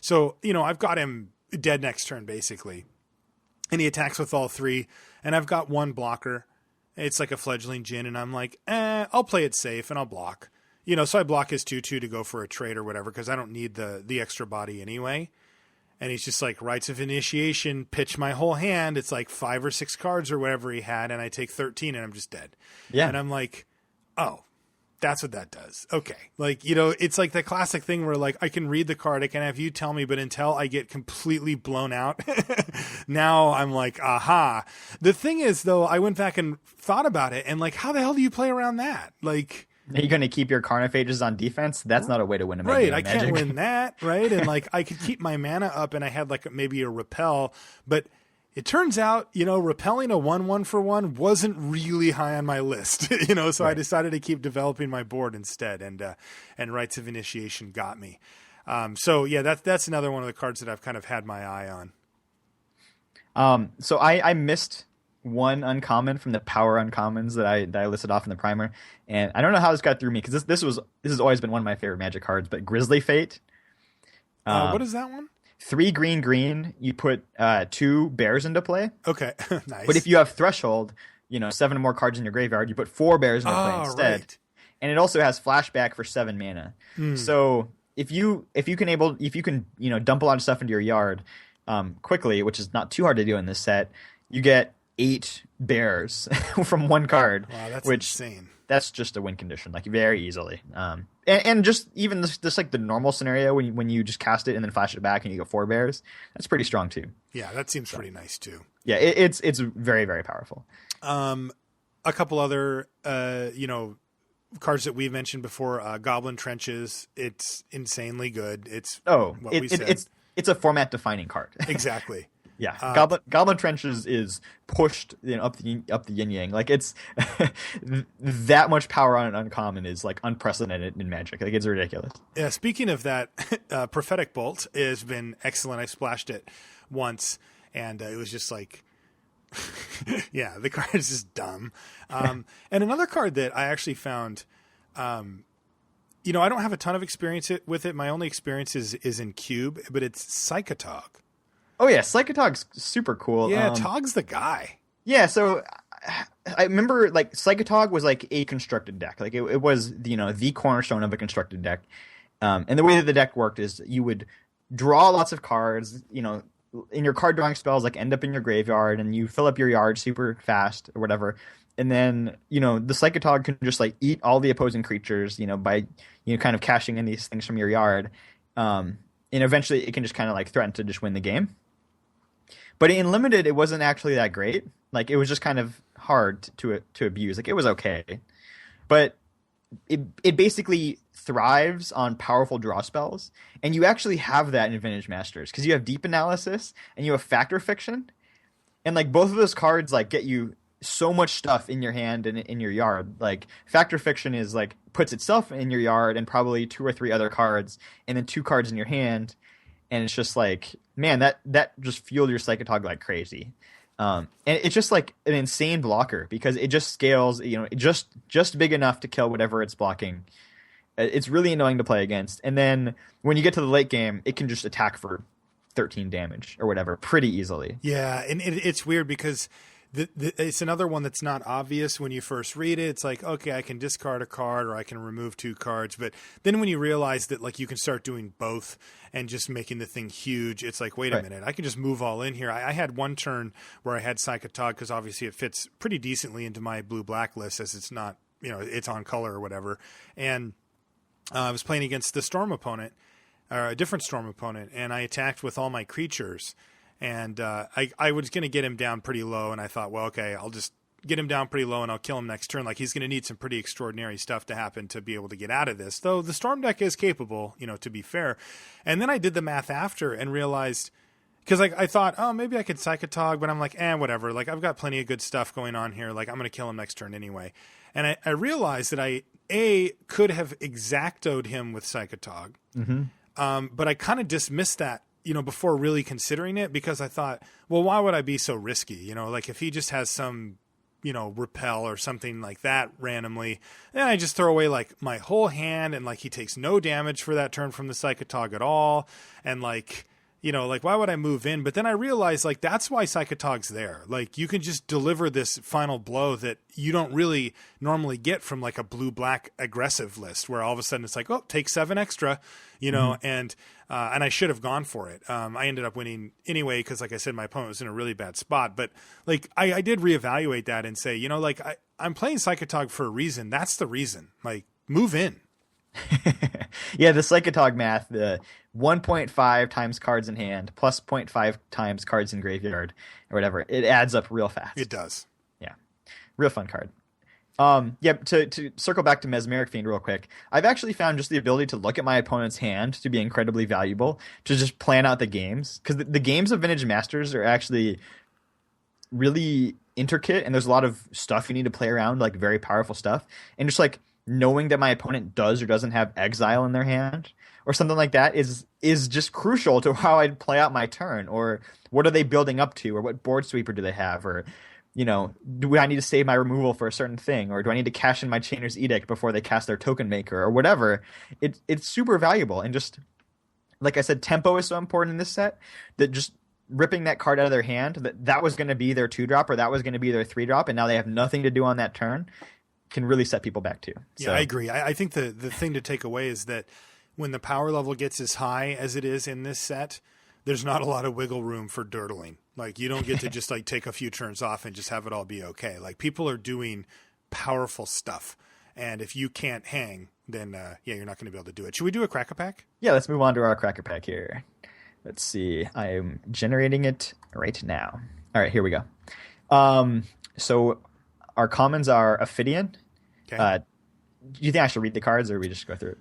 So I've got him dead next turn basically, and he attacks with all 3, and I've got 1 blocker. It's like a fledgling Djinn, and I'm like, I'll play it safe and I'll block. So I block his 2/2 to go for a trade or whatever, because I don't need the extra body anyway. And he's just like, Rites of Initiation, pitch my whole hand. It's like 5 or 6 cards or whatever he had, and I take 13 and I'm just dead. Yeah. And I'm like, oh, that's what that does. Okay. Like, it's like the classic thing where like I can read the card, I can have you tell me, but until I get completely blown out, now I'm like, aha. The thing is though, I went back and thought about it, and like, how the hell do you play around that? Like, are you going to keep your carnophages on defense? That's not a way to win a game right. of I Magic. can't win that, right? And like I could keep my mana up, and I had like maybe a repel, but it turns out, repelling a 1/1 for 1 wasn't really high on my list, so right. I decided to keep developing my board instead, and Rites of Initiation got me. So yeah, that's another one of the cards that I've kind of had my eye on. So I missed one uncommon from the power uncommons that I listed off in the primer, and I don't know how this got through me, because this has always been one of my favorite Magic cards. But Grizzly Fate. What is that one? 3 green. You put 2 bears into play. Okay, nice. But if you have Threshold, 7 or more cards in your graveyard, you put 4 bears into play instead. Right. And it also has flashback for 7 mana. So if you can dump a lot of stuff into your yard quickly, which is not too hard to do in this set, you get 8 bears from 1 card. Wow, that's insane. That's just a win condition, like very easily. And just even this like the normal scenario when you just cast it and then flash it back and you get 4 bears, that's pretty strong too. Yeah, that seems pretty nice too. Yeah, it's very, very powerful. A couple other cards that we've mentioned before, Goblin Trenches. It's insanely good. It's a format defining card. Exactly. Yeah, Goblin Trenches is pushed up the yin yang. Like it's that much power on an uncommon is like unprecedented in Magic. Like it's ridiculous. Yeah. Speaking of that, Prophetic Bolt has been excellent. I splashed it once, and it was just like Yeah, the card is just dumb. And another card that I actually found, I don't have a ton of experience with it. My only experience is in Cube, but it's Psychotog. Oh yeah, Psychotog's super cool. Yeah, Tog's the guy. Yeah, so I remember like Psychotog was like a constructed deck. Like it was the cornerstone of a constructed deck. And the way that the deck worked is you would draw lots of cards, in your card drawing spells like end up in your graveyard and you fill up your yard super fast or whatever. And then, the Psychotog can just like eat all the opposing creatures, by kind of cashing in these things from your yard. And eventually it can just kind of like threaten to just win the game. But in limited, it wasn't actually that great. Like it was just kind of hard to abuse. Like it was okay. But it basically thrives on powerful draw spells, and you actually have that in Vintage Masters because you have Deep Analysis and you have Factor Fiction, and like both of those cards like get you so much stuff in your hand and in your yard. Like Factor Fiction is like puts itself in your yard and probably 2 or 3 other cards, and then 2 cards in your hand, and it's just like, man, that just fueled your Psychotog like crazy. And it's just like an insane blocker because it just scales, just big enough to kill whatever it's blocking. It's really annoying to play against. And then when you get to the late game, it can just attack for 13 damage or whatever pretty easily. Yeah, and it's weird because it's another one that's not obvious when you first read it. It's like, okay, I can discard a card or I can remove 2 cards. But then when you realize that like you can start doing both and just making the thing huge, it's like, wait a minute, I can just move all in here. I had one turn where I had Psychotog because obviously it fits pretty decently into my blue-black list as it's not, it's on color or whatever. And I was playing against the Storm opponent, or a different Storm opponent, and I attacked with all my creatures. And I was going to get him down pretty low, and I thought, well, okay, I'll just get him down pretty low, and I'll kill him next turn. Like, he's going to need some pretty extraordinary stuff to happen to be able to get out of this. Though the Storm deck is capable, to be fair. And then I did the math after and realized, because I thought, oh, maybe I could Psychotog, but I'm like, whatever. Like, I've got plenty of good stuff going on here. Like, I'm going to kill him next turn anyway. And I realized that I, could have Exactoed him with Psychotog. Mm-hmm. But I kind of dismissed that, before really considering it, because I thought, well, why would I be so risky? Like if he just has some, repel or something like that randomly, then I just throw away like my whole hand and like he takes no damage for that turn from the Psychotog at all. And like, like why would I move in? But then I realized like that's why Psychotog's there. Like you can just deliver this final blow that you don't really normally get from like a blue-black aggressive list where all of a sudden it's like, oh, take 7 extra, mm-hmm. and I should have gone for it. I ended up winning anyway because, like I said, my opponent was in a really bad spot. But like I did reevaluate that and say, like I'm playing Psychotog for a reason. That's the reason. Like move in. Yeah, the Psychotog math, the 1.5 times cards in hand plus 0.5 times cards in graveyard or whatever, it adds up real fast. It does. Yeah, real fun card. To circle back to Mesmeric Fiend real quick, I've actually found just the ability to look at my opponent's hand to be incredibly valuable to just plan out the games. Because the games of Vintage Masters are actually really intricate, and there's a lot of stuff you need to play around, like very powerful stuff. And just like knowing that my opponent does or doesn't have Exile in their hand or something like that is just crucial to how I'd play out my turn, or what are they building up to, or what board sweeper do they have, or do I need to save my removal for a certain thing, or do I need to cash in my Chainer's Edict before they cast their token maker or whatever? It's super valuable. And just like I said, tempo is so important in this set that just ripping that card out of their hand, that was going to be their 2-drop or that was going to be their 3-drop, and now they have nothing to do on that turn, can really set people back too. Yeah, I agree. I think the thing to take away is that when the power level gets as high as it is in this set, there's not a lot of wiggle room for dirtling. Like you don't get to just like take a few turns off and just have it all be okay. Like people are doing powerful stuff. And if you can't hang, then you're not going to be able to do it. Should we do a Cracker Pack? Yeah, let's move on to our Cracker Pack here. Let's see. I am generating it right now. All right, here we go. So our commons are Ophidian. Okay. Do you think I should read the cards, or we just go through it?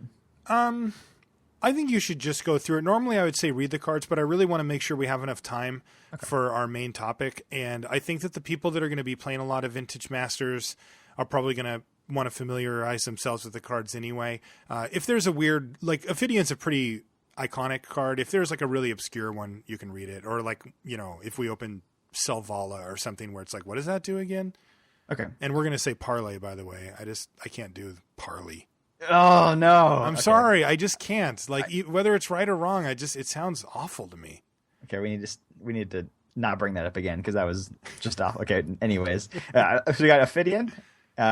I think you should just go through it. Normally I would say read the cards, but I really want to make sure we have enough time for our main topic. And I think that the people that are going to be playing a lot of Vintage Masters are probably going to want to familiarize themselves with the cards anyway. If there's a weird, like Ophidian's a pretty iconic card. If there's like a really obscure one, you can read it. Or like, if we open Selvala or something where it's like, what does that do again? Okay. And we're gonna say parlay, by the way. I can't do parley. Oh no! I'm sorry, I just can't. Like whether it's right or wrong, it sounds awful to me. Okay, we need to not bring that up again because that was just off. Okay, anyways, so we got Ophidian.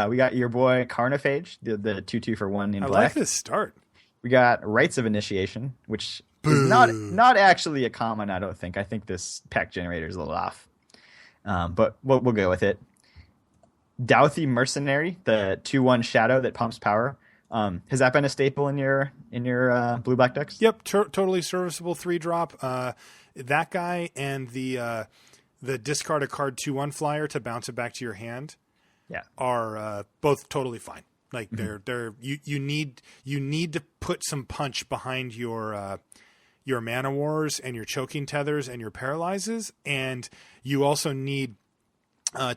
We got your boy Carnophage, the 2/2 for 1 in black. I like this start. We got Rites of Initiation, which is not actually a common, I don't think. I think this pack generator is a little off, but we'll go with it. Douthie Mercenary, the 2/1 shadow that pumps power. Has that been a staple in your blue black decks? Yep, totally serviceable 3-drop. That guy and the discard a card 2/1 flyer to bounce it back to your hand. Yeah, are both totally fine. Like you need to put some punch behind your mana wars and your choking tethers and your paralyzes, and you also need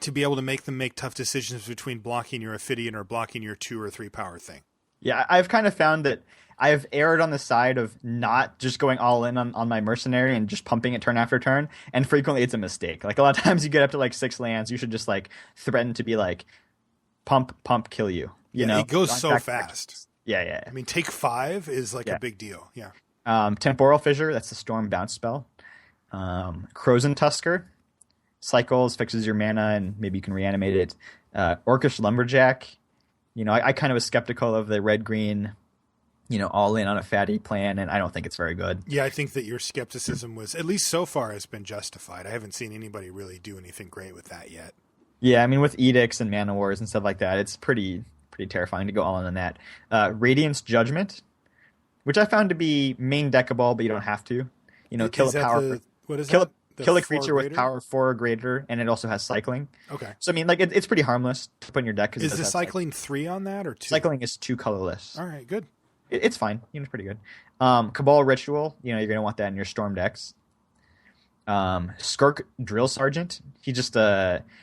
to be able to make them make tough decisions between blocking your Ophidian or blocking your 2 or 3 power thing. Yeah, I've kind of found that I've erred on the side of not just going all in on my mercenary and just pumping it turn after turn, and frequently it's a mistake. Like a lot of times you get up to like 6 lands, you should just like threaten to be like pump, kill you. You know, it goes so fast. Yeah. I mean, take 5 is like a big deal. Yeah. Temporal Fissure, that's the Storm bounce spell. Crozen Tusker cycles, fixes your mana, and maybe you can reanimate it. Orcish Lumberjack. You know, I kind of was skeptical of the red-green, all in on a fatty plan, and I don't think it's very good. Yeah, I think that your skepticism was, at least so far, has been justified. I haven't seen anybody really do anything great with that yet. Yeah, I mean, with edicts and mana wars and stuff like that, it's pretty terrifying to go all in on that. Radiance Judgment, which I found to be main deckable, but you don't have to. Kill a power. What is that? Kill a creature with power 4 or greater, and it also has cycling. Okay. So, I mean, like, it's pretty harmless to put in your deck. Is the cycling 3 on that, or 2? Cycling is 2 colorless. All right, good. It's fine. It's pretty good. Cabal Ritual, you're going to want that in your Storm decks. Skirk Drill Sergeant, he just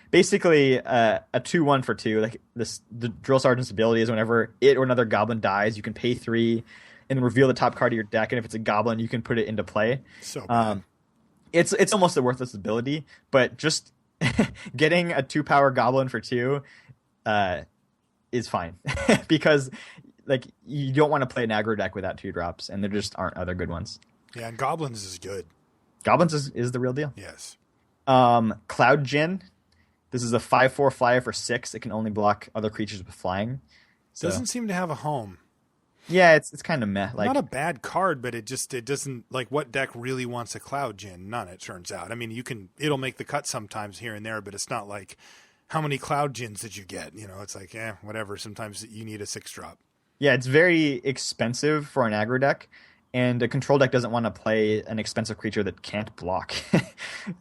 basically a 2/1 for 2. Like the Drill Sergeant's ability is whenever it or another goblin dies, you can pay 3 and reveal the top card of your deck, and if it's a goblin, you can put it into play. So bad. It's almost a worthless ability, but just getting a 2-power goblin for 2 is fine because like you don't want to play an aggro deck without 2-drops, and there just aren't other good ones. Yeah, and goblins is good. Goblins is the real deal. Yes. Cloud Djinn. This is a 5/4 flyer for 6. It can only block other creatures with flying. So, doesn't seem to have a home. Yeah, it's kind of meh. Like, not a bad card, but it doesn't, like, what deck really wants a Cloud Djinn? None, it turns out. I mean, it'll make the cut sometimes here and there, but it's not like, how many Cloud Djinns did you get? It's like, whatever. Sometimes you need a 6-drop. Yeah, it's very expensive for an aggro deck, and a control deck doesn't want to play an expensive creature that can't block.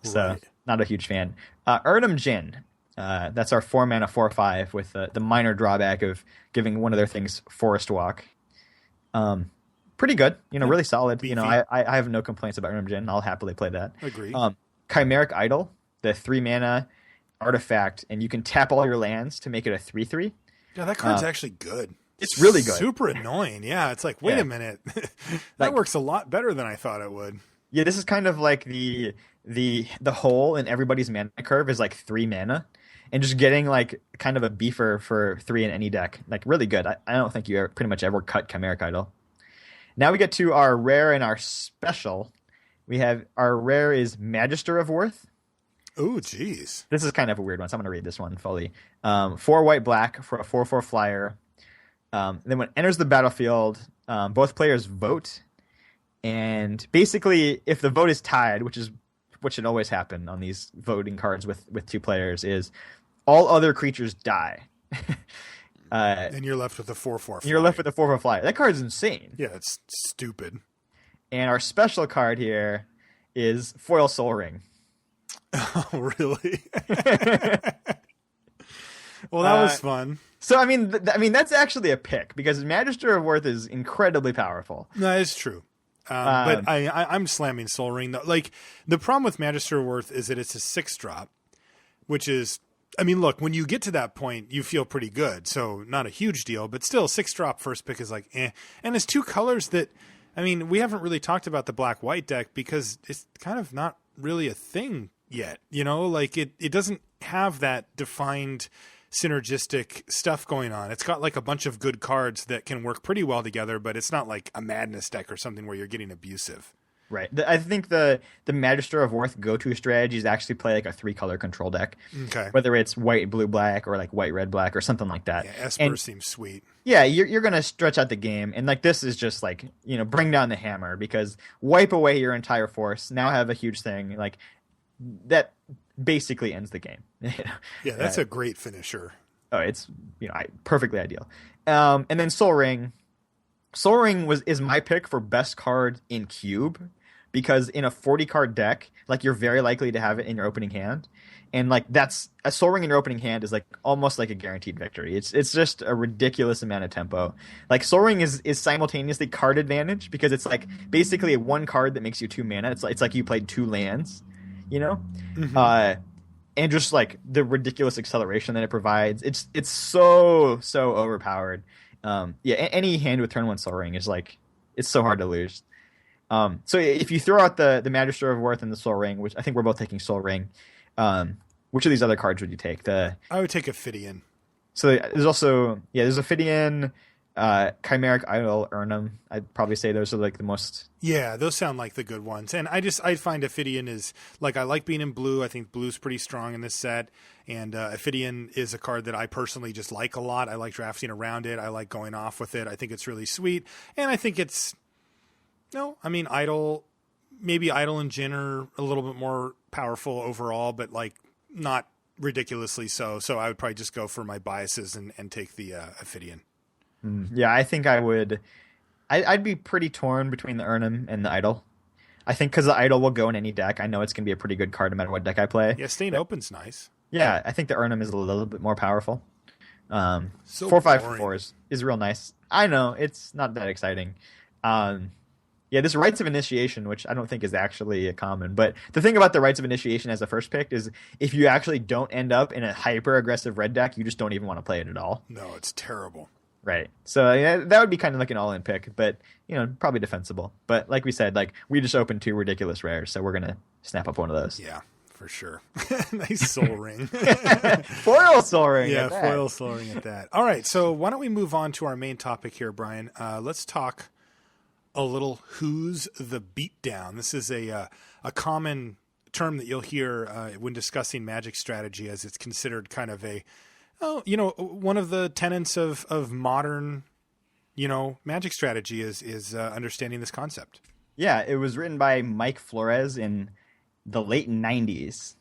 So, right. Not a huge fan. Erdem Djinn. That's our 4-mana 4/5 with the minor drawback of giving one of their things Forest Walk. Pretty good, really solid. Beefy. I have no complaints about Erdem Djinn. I'll happily play that. Agree. Chimeric Idol, the 3-mana artifact, and you can tap all your lands to make it a 3/3. Yeah, that card's actually good. It's really good. Super annoying. Yeah, it's like, wait a minute. That works a lot better than I thought it would. Yeah, this is kind of like the hole in everybody's mana curve is like 3 mana. And just getting like kind of a beefer for 3 in any deck, like really good. I don't think you pretty much ever cut Chimeric Idol. Now we get to our rare and our special. We have our rare is Magister of Worth. Oh, geez. This is kind of a weird one, so I'm going to read this one fully. 4 white black for a 4/4 flyer. Then when it enters the battlefield, both players vote. And basically, if the vote is tied, which should always happen on these voting cards with 2 players, is all other creatures die. And you're left with a 4/4 flyer. You're left with a 4/4 flyer. That card is insane. Yeah, it's stupid. And our special card here is Foil Soul Ring. Oh, really? Well, that was fun. So, I mean, that's actually a pick because Magister of Worth is incredibly powerful. That is true. But I'm slamming Soul Ring though. Like, the problem with Magister of Worth is that it's a 6-drop, which is, I mean, look, when you get to that point, you feel pretty good. So not a huge deal, but still 6-drop first pick is like, eh. And it's 2 colors that, I mean, we haven't really talked about the black-white deck because it's kind of not really a thing yet. Like it doesn't have that defined synergistic stuff going on. It's got like a bunch of good cards that can work pretty well together, but it's not like a madness deck or something where you're getting abusive. Right. I think the Magister of Worth go-to strategy is actually play like a 3-color control deck. Okay. Whether it's white, blue, black, or like white, red, black, or something like that. Yeah, Esper seems sweet. Yeah, you're going to stretch out the game. And like this is just like, bring down the hammer, because wipe away your entire force. Now have a huge thing. Like that basically ends the game. Yeah, that's a great finisher. Oh, it's perfectly ideal. And then Sol Ring. Sol Ring is my pick for best card in Cube, because in a 40-card deck, like you're very likely to have it in your opening hand, and like that's a Sol Ring in your opening hand is like almost like a guaranteed victory. It's just a ridiculous amount of tempo. Like Sol Ring is simultaneously card advantage, because it's like basically one card that makes you 2 mana. It's like you played 2 lands, Mm-hmm. And just like the ridiculous acceleration that it provides. It's so overpowered. Any hand with turn 1 Sol Ring is like, it's so hard to lose. So if you throw out the Magister of Worth and the Sol Ring, which I think we're both taking Sol Ring, which of these other cards would you take? I would take Ophidian. So there's also, there's Ophidian, Chimeric Idol, Urnum. I'd probably say those are like the most. Yeah, those sound like the good ones. And I find Ophidian is like, I like being in blue. I think blue's pretty strong in this set. And Ophidian is a card that I personally just like a lot. I like drafting around it. I like going off with it. I think it's really sweet. And I think it's, Idol, maybe Idol and Jin are a little bit more powerful overall, but like not ridiculously so. So I would probably just go for my biases and take the Ophidian. Yeah, I think I would. I'd be pretty torn between the Urnum and the Idol. I think because the Idol will go in any deck. I know it's going to be a pretty good card no matter what deck I play. Yeah, staying open's nice. Yeah, I think the Urnum is a little bit more powerful. So 4/5/4 is real nice. I know, it's not that exciting. This Rites of Initiation, which I don't think is actually common. But the thing about the Rites of Initiation as a first pick is if you actually don't end up in a hyper-aggressive red deck, you just don't even want to play it at all. No, it's terrible. Right. So that would be kind of like an all-in pick, but probably defensible. But like we said, like we just opened 2 ridiculous rares, so we're gonna snap up one of those. Yeah, for sure. Nice Sol Ring. Foil Sol Ring. Yeah, foil Sol Ring at that. All right, so why don't we move on to our main topic here, Brian? Let's talk a little Who's the Beatdown. This is a common term that you'll hear when discussing Magic strategy, as it's considered kind of one of the tenets of modern, Magic strategy is understanding this concept. Yeah, it was written by Mike Flores in the late 90s.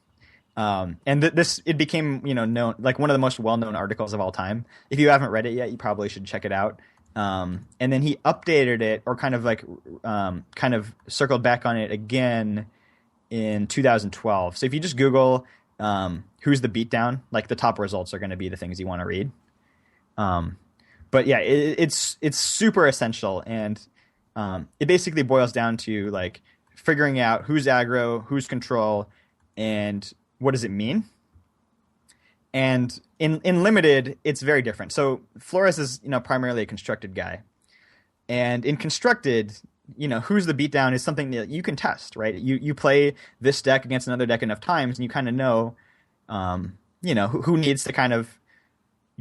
And it became, known, like one of the most well-known articles of all time. If you haven't read it yet, you probably should check it out. And then he updated it, or kind of circled back on it again in 2012. So if you just Google Who's the Beatdown, like the top results are going to be the things you want to read. But yeah, it's super essential, and it basically boils down to like figuring out who's aggro, who's control, and what does it mean. And in limited, it's very different. So Flores is primarily a constructed guy, and in constructed, Who's the Beatdown is something that you can test, right? You play this deck against another deck enough times, and you kind of know, who needs to kind of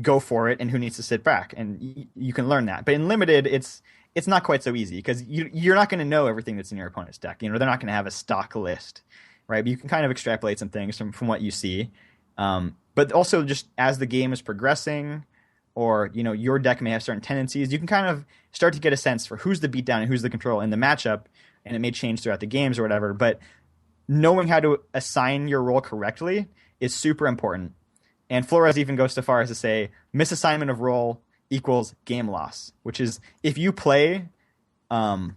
go for it and who needs to sit back, and you can learn that. But in limited, it's not quite so easy, because you're not going to know everything that's in your opponent's deck. They're not going to have a stock list, right? But you can kind of extrapolate some things from what you see. But also just as the game is progressing, or your deck may have certain tendencies, you can kind of start to get a sense for who's the beatdown and who's the control in the matchup, and it may change throughout the games or whatever. But knowing how to assign your role correctly is super important. And Flores even goes so far as to say misassignment of role equals game loss, which is if you play as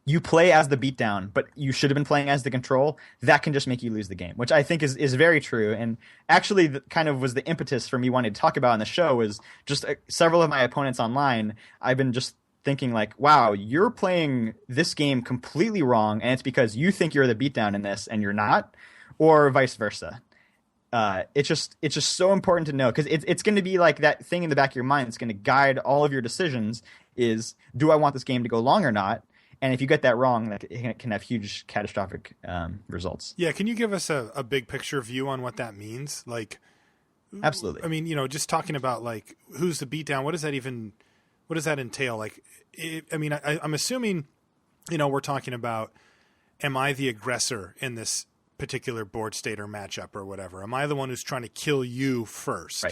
the beatdown, but you should have been playing as the control, that can just make you lose the game, which I think is very true. And actually kind of was the impetus for me wanting to talk about on the show was just several of my opponents online. I've been just thinking like, wow, you're playing this game completely wrong, and it's because you think you're the beatdown in this and you're not, or vice versa. It's just so important to know, because it's going to be like that thing in the back of your mind that's going to guide all of your decisions is, do I want this game to go long or not? And if you get that wrong, that can have huge catastrophic results. Yeah, can you give us a big picture view on what that means? Like, Absolutely. I mean, just talking about like who's the beatdown. What does that entail? Like, I'm assuming, we're talking about, am I the aggressor in this particular board state or matchup or whatever? Am I the one who's trying to kill you first?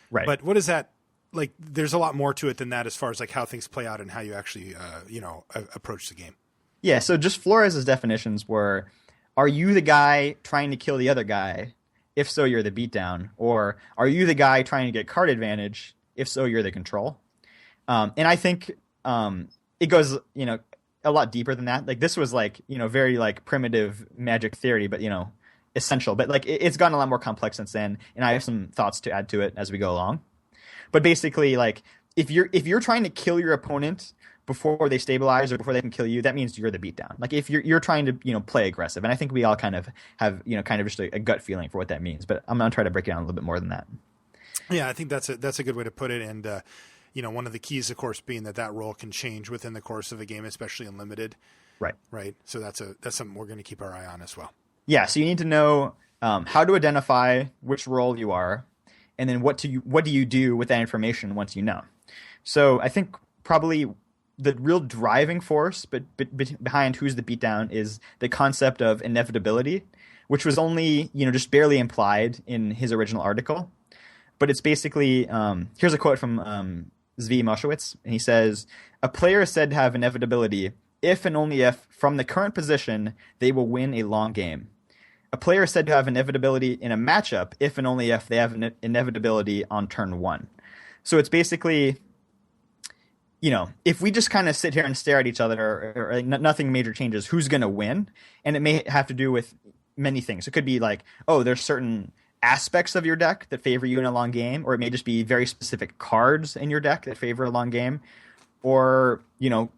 Right. But what is that? Like, there's a lot more to it than that as far as like how things play out and how you actually, approach the game. Yeah. So just Flores' definitions were: are you the guy trying to kill the other guy? If so, you're the beatdown. Or are you the guy trying to get card advantage? If so, you're the control. And I think it goes, a lot deeper than that. Like, this was like, very like primitive Magic theory, but essential. But like it's gotten a lot more complex since then, and I have some thoughts to add to it as we go along. But basically, like, if you're trying to kill your opponent before they stabilize or before they can kill you, that means you're the beatdown. Like, if you're trying to play aggressive, and I think we all kind of have kind of just a gut feeling for what that means. But I'm gonna try to break it down a little bit more than that. Yeah, I think that's a good way to put it. And one of the keys, of course, being that role can change within the course of a game, especially in limited. Right. So that's something we're going to keep our eye on as well. Yeah. So you need to know how to identify which role you are, and then what do you do with that information once you know. So I think probably the real driving force behind who's the beatdown is the concept of inevitability, which was only just barely implied in his original article. But it's basically here's a quote from Zvi Moshowitz, and he says, "A player is said to have inevitability if and only if, from the current position, they will win a long game. A player is said to have inevitability in a matchup if and only if they have an inevitability on turn one." So it's basically, if we just kind of sit here and stare at each other or nothing major changes, who's going to win? And it may have to do with many things. It could be like, oh, there's certain aspects of your deck that favor you in a long game, or it may just be very specific cards in your deck that favor a long game, or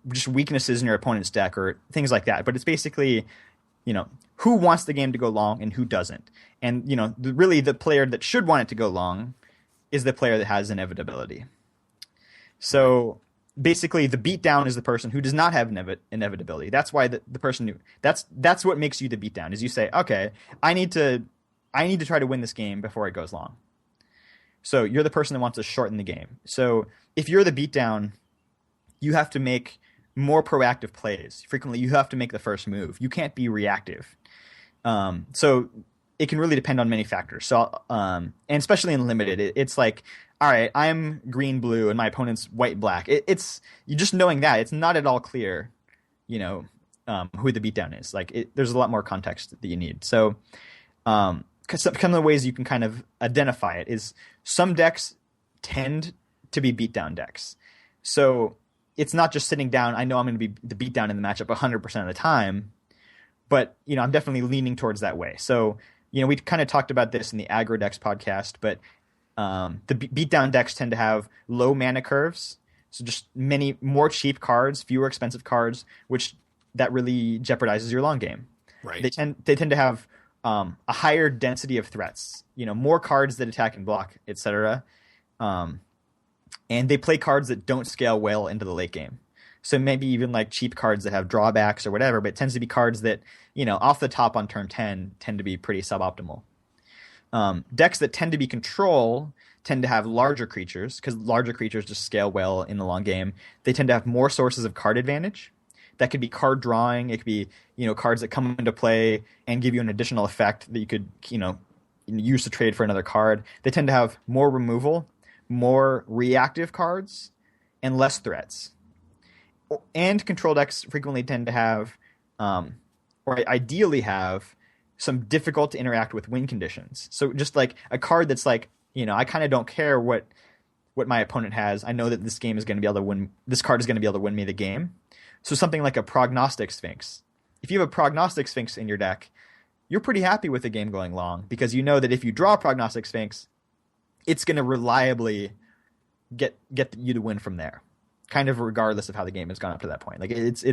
just weaknesses in your opponent's deck or things like that. But it's basically who wants the game to go long and who doesn't. And really the player that should want it to go long is the player that has inevitability. So basically the beatdown is the person who does not have inevitability. That's why the person who that's what makes you the beatdown, is you say, okay, I need to try to win this game before it goes long. So you're the person that wants to shorten the game. So if you're the beatdown, you have to make more proactive plays. Frequently, you have to make the first move. You can't be reactive. So it can really depend on many factors. So, and especially in limited, it's like, all right, I'm green-blue and my opponent's white-black. It's you just knowing that it's not at all clear, who the beatdown is. Like, there's a lot more context that you need. So, some of the ways you can kind of identify it is some decks tend to be beatdown decks. So it's not just sitting down, I know I'm going to be the beatdown in the matchup 100% of the time, but I'm definitely leaning towards that way. So we kind of talked about this in the Aggro Decks podcast, but the beatdown decks tend to have low mana curves, so just many more cheap cards, fewer expensive cards, which that really jeopardizes your long game. Right. They tend to have a higher density of threats, more cards that attack and block, etc. And they play cards that don't scale well into the late game. So maybe even like cheap cards that have drawbacks or whatever, but it tends to be cards that, off the top on turn 10 tend to be pretty suboptimal. Decks that tend to be control tend to have larger creatures, because larger creatures just scale well in the long game. They tend to have more sources of card advantage. That could be card drawing. It could be, cards that come into play and give you an additional effect that you could, use to trade for another card. They tend to have more removal, more reactive cards, and less threats. And control decks frequently tend to have, or ideally have, some difficult to interact with win conditions. So just like a card that's like, I kind of don't care what my opponent has. I know that this game is going to be able to win. This card is going to be able to win me the game. So something like a Prognostic Sphinx. If you have a Prognostic Sphinx in your deck, you're pretty happy with the game going long, because you know that if you draw Prognostic Sphinx, it's going to reliably get you to win from there, kind of regardless of how the game has gone up to that point. Like it's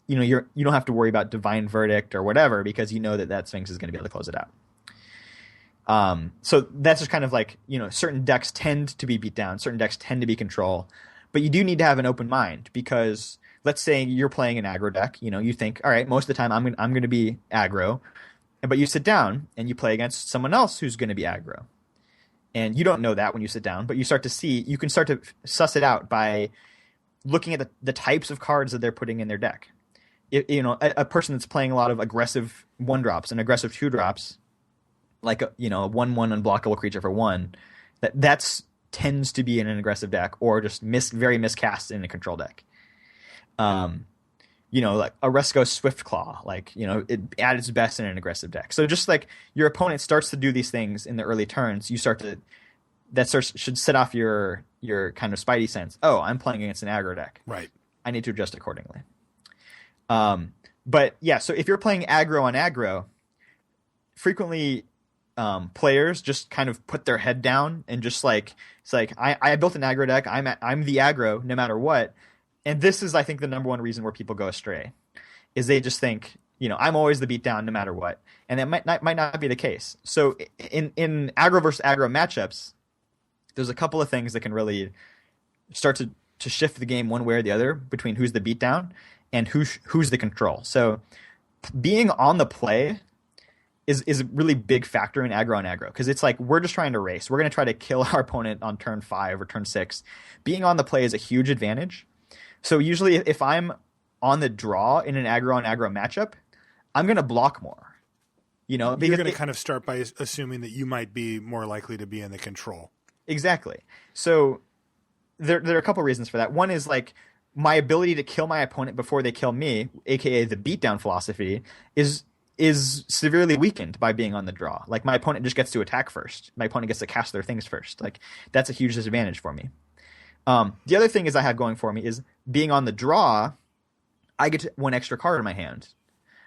you don't have to worry about Divine Verdict or whatever, because you know that Sphinx is going to be able to close it out. So that's just kind of like, certain decks tend to be beat down, certain decks tend to be control, but you do need to have an open mind, because let's say you're playing an aggro deck. You think, all right, most of the time I'm going to be aggro, but you sit down and you play against someone else who's going to be aggro, and you don't know that when you sit down, but you can start to suss it out by looking at the types of cards that they're putting in their deck. A person that's playing a lot of aggressive 1-drops and aggressive 2-drops, like a 1/1 unblockable creature for 1, that's tends to be in an aggressive deck, or just very miscast in a control deck. Like a Resco Swiftclaw, it at its best in an aggressive deck. So just like your opponent starts to do these things in the early turns, should set off your kind of spidey sense. Oh, I'm playing against an aggro deck. Right. I need to adjust accordingly. But yeah, so if you're playing aggro on aggro, frequently players just kind of put their head down and just it's like I built an aggro deck. I'm the aggro no matter what. And this is, I think, the number one reason where people go astray, is they just think, I'm always the beatdown no matter what, and that might not be the case. So in aggro versus aggro matchups, there's a couple of things that can really start to shift the game one way or the other between who's the beatdown and who's the control. So being on the play is a really big factor in aggro on aggro, because it's like we're just trying to race. We're going to try to kill our opponent on turn 5 or turn 6. Being on the play is a huge advantage. So usually if I'm on the draw in an aggro on aggro matchup, I'm going to block more. You're going to kind of start by assuming that you might be more likely to be in the control. Exactly. So there are a couple reasons for that. One is like my ability to kill my opponent before they kill me, aka the beatdown philosophy, is severely weakened by being on the draw. Like my opponent just gets to attack first. My opponent gets to cast their things first. Like that's a huge disadvantage for me. The other thing I have going for me is being on the draw, I get 1 extra card in my hand,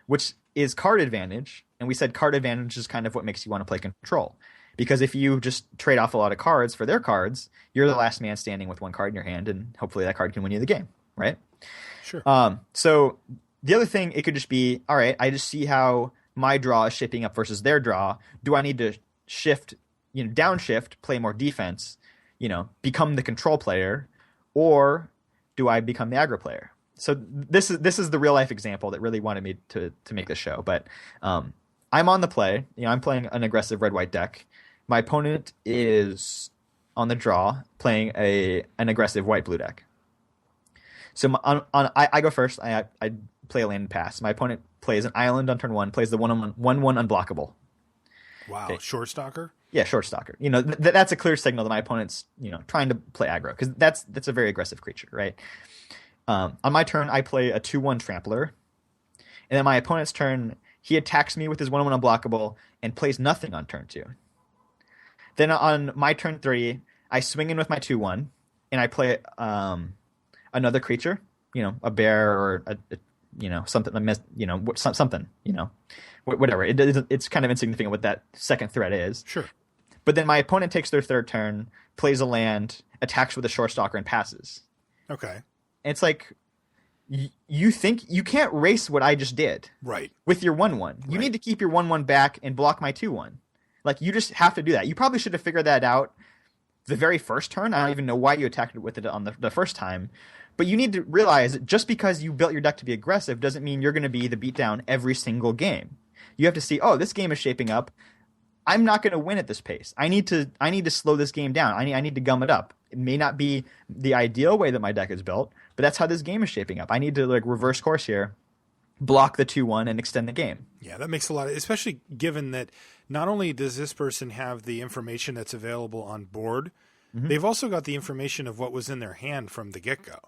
which is card advantage. And we said card advantage is kind of what makes you want to play control. Because if you just trade off a lot of cards for their cards, you're the last man standing with 1 card in your hand, and hopefully that card can win you the game, right? Sure. So the other thing, it could just be, all right, I just see how my draw is shaping up versus their draw. Do I need to shift, downshift, play more defense, become the control player, or do I become the aggro player? So this is the real life example that really wanted me to make this show. But I'm on the play. I'm playing an aggressive red-white deck. My opponent is on the draw playing an aggressive white-blue deck. So I go first. I play a land and pass. My opponent plays an island on turn 1, plays the 1/1 unblockable. Wow, okay. Short stalker? Yeah, short stalker. That's a clear signal that my opponent's trying to play aggro, because that's a very aggressive creature, right? On my turn, I play a 2/1 trampler, and then my opponent's turn, he attacks me with his 1/1 unblockable and plays nothing on turn 2. Then on my turn 3, I swing in with my 2/1 and I play another creature, a bear or something, something, whatever. It's kind of insignificant what that second threat is. Sure. But then my opponent takes their third turn, plays a land, attacks with a short stalker, and passes. Okay. And it's like, you think you can't race what I just did. Right. With your 1/1. You need to keep your 1/1 back and block my 2/1. Like, you just have to do that. You probably should have figured that out the very first turn. I don't even know why you attacked it with it on the first time. But you need to realize that just because you built your deck to be aggressive doesn't mean you're going to be the beatdown every single game. You have to see, oh, this game is shaping up. I'm not going to win at this pace. I need to slow this game down. I need to gum it up. It may not be the ideal way that my deck is built, but that's how this game is shaping up. I need to reverse course here, block the 2/1, and extend the game. Yeah, that makes a lot of, especially given that not only does this person have the information that's available on board, they've also got the information of what was in their hand from the get-go.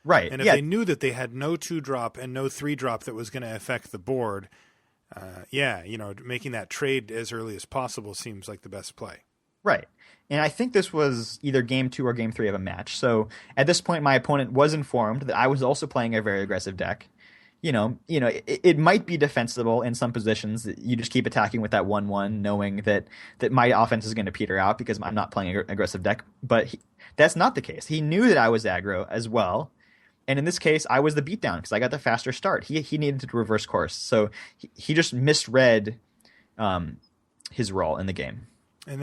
Right. And if they knew that they had no 2-drop and no 3-drop that was going to affect the board, making that trade as early as possible seems like the best play. Right. And I think this was either game 2 or game 3 of a match. So at this point, my opponent was informed that I was also playing a very aggressive deck. It might be defensible in some positions. You just keep attacking with that 1/1, knowing that my offense is going to peter out because I'm not playing an aggressive deck. But that's not the case. He knew that I was aggro as well. And in this case, I was the beatdown because I got the faster start. He needed to reverse course. So he just misread his role in the game. And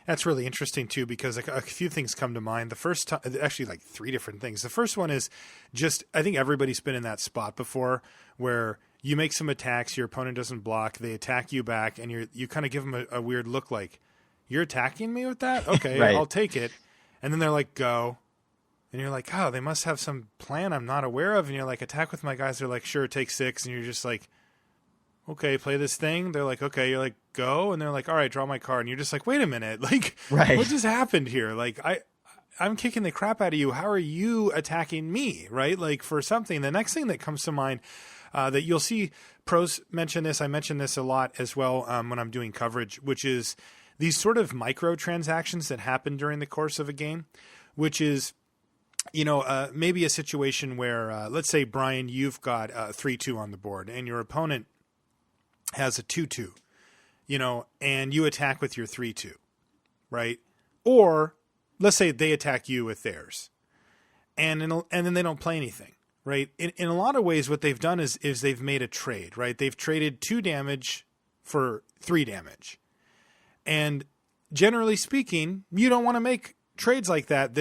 That's really interesting too, because a few things come to mind. The first time, actually like three different things. The first one is just, I think everybody's been in that spot before where you make some attacks, your opponent doesn't block, they attack you back, and you kind of give them a weird look like, you're attacking me with that? Okay, Right. I'll take it. And then they're like, go. And you're like, oh, they must have some plan I'm not aware of. And you're like, attack with my guys. They're like, sure, take 6. And you're just like, okay, play this thing. They're like, okay. You're like, go. And they're like, all right, draw my card. And you're just like, wait a minute. Like, Right. what just happened here? Like, I'm kicking the crap out of you. How are you attacking me? Right? Like, for something. The next thing that comes to mind that you'll see pros mention this. I mention this a lot as well when I'm doing coverage, which is these sort of microtransactions that happen during the course of a game, which is, maybe a situation where, let's say, Brian, you've got 3-2 on the board and your opponent has a 2-2, and you attack with your 3-2, right? Or let's say they attack you with theirs and then they don't play anything, right? In a lot of ways, what they've done is they've made a trade, right? They've traded 2 damage for 3 damage. And generally speaking, you don't want to make trades like that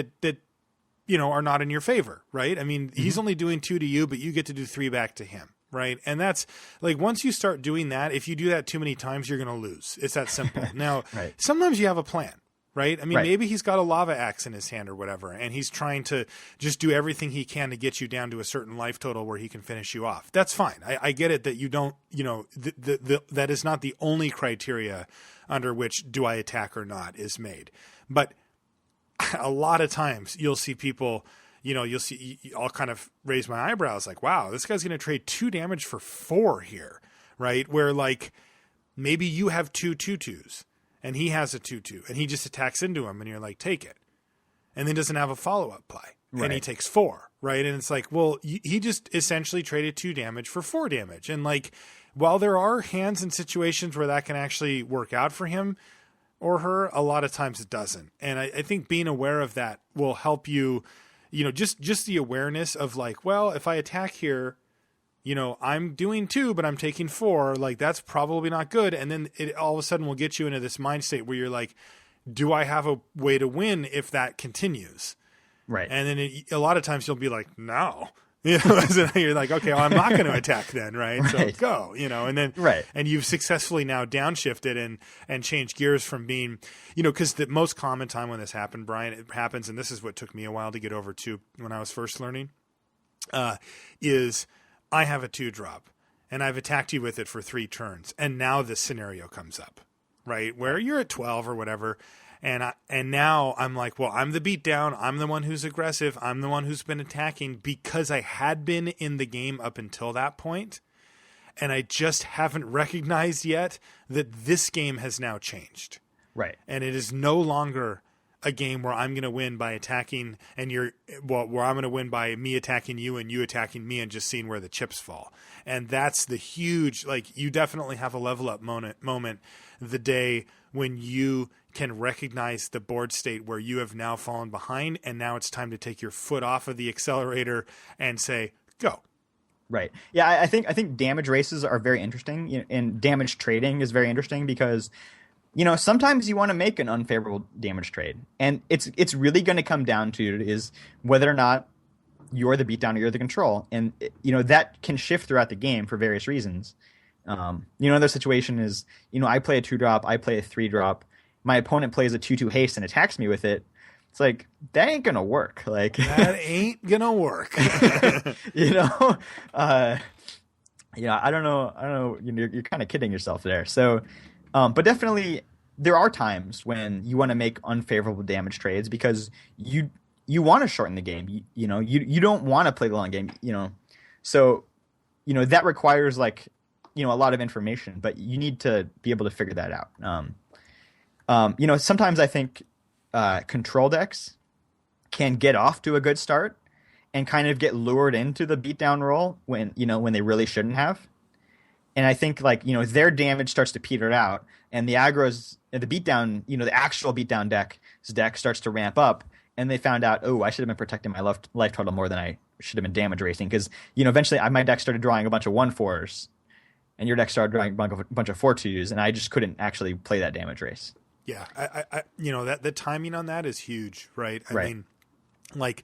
are not in your favor, right? I mean, he's only doing 2 to you, but you get to do 3 back to him, right? And that's like, once you start doing that, if you do that too many times, you're going to lose. It's that simple. Now, Right. Sometimes you have a plan, right? I mean, Right. maybe he's got a lava axe in his hand or whatever, and he's trying to just do everything he can to get you down to a certain life total where he can finish you off. That's fine. I get it that you don't, that is not the only criteria under which do I attack or not is made. But a lot of times you'll see people, I'll kind of raise my eyebrows like, wow, this guy's going to trade 2 damage for 4 here, right? Where like maybe you have 2 2-2s and he has a 2-2 and he just attacks into him and you're like, take it. And then doesn't have a follow-up play. Right. And he takes 4, right? And it's like, well, he just essentially traded 2 damage for 4 damage. And like, while there are hands and situations where that can actually work out for him or her, a lot of times it doesn't. And I think being aware of that will help you, just the awareness of like, well, if I attack here, I'm doing 2, but I'm taking 4, like that's probably not good. And then it all of a sudden will get you into this mind state where you're like, do I have a way to win if that continues? Right. And then a lot of times you'll be like, no. So you're like, okay, well, I'm not going to attack then, right? Right. So go, and then, Right. And you've successfully now downshifted and changed gears from being, because the most common time when this happened, Brian, it happens, and this is what took me a while to get over to when I was first learning, is I have a 2-drop and I've attacked you with it for 3 turns, and now this scenario comes up, right, where you're at 12 or whatever. And now I'm like, well, I'm the beatdown. I'm the one who's aggressive. I'm the one who's been attacking because I had been in the game up until that point. And I just haven't recognized yet that this game has now changed. Right. And it is no longer a game where I'm going to win by attacking where I'm going to win by me attacking you and you attacking me and just seeing where the chips fall. And that's the huge, like, you definitely have a level up moment the day when you can recognize the board state where you have now fallen behind, and now it's time to take your foot off of the accelerator and say, go. Right. Yeah, I think damage races are very interesting, and damage trading is very interesting because, sometimes you want to make an unfavorable damage trade, and it's really going to come down to is whether or not you're the beatdown or you're the control, and that can shift throughout the game for various reasons. Another situation is, I play a 2-drop, I play a 3-drop. My opponent plays a 2-2 haste and attacks me with it. It's like, that ain't gonna work. Like that ain't gonna work. I don't know. You're kind of kidding yourself there. So, but definitely there are times when you want to make unfavorable damage trades because you want to shorten the game. You don't want to play the long game. So that requires like a lot of information, but you need to be able to figure that out. Sometimes I think control decks can get off to a good start and kind of get lured into the beatdown role when they really shouldn't have. And I think their damage starts to peter out and the aggro's the beatdown, the actual beatdown deck starts to ramp up, and they found out, oh, I should have been protecting my life total more than I should have been damage racing, because eventually my deck started drawing a bunch of 1/4s and your deck started drawing a bunch of 4/2s, and I just couldn't actually play that damage race. Yeah, that the timing on that is huge, right? I mean, like,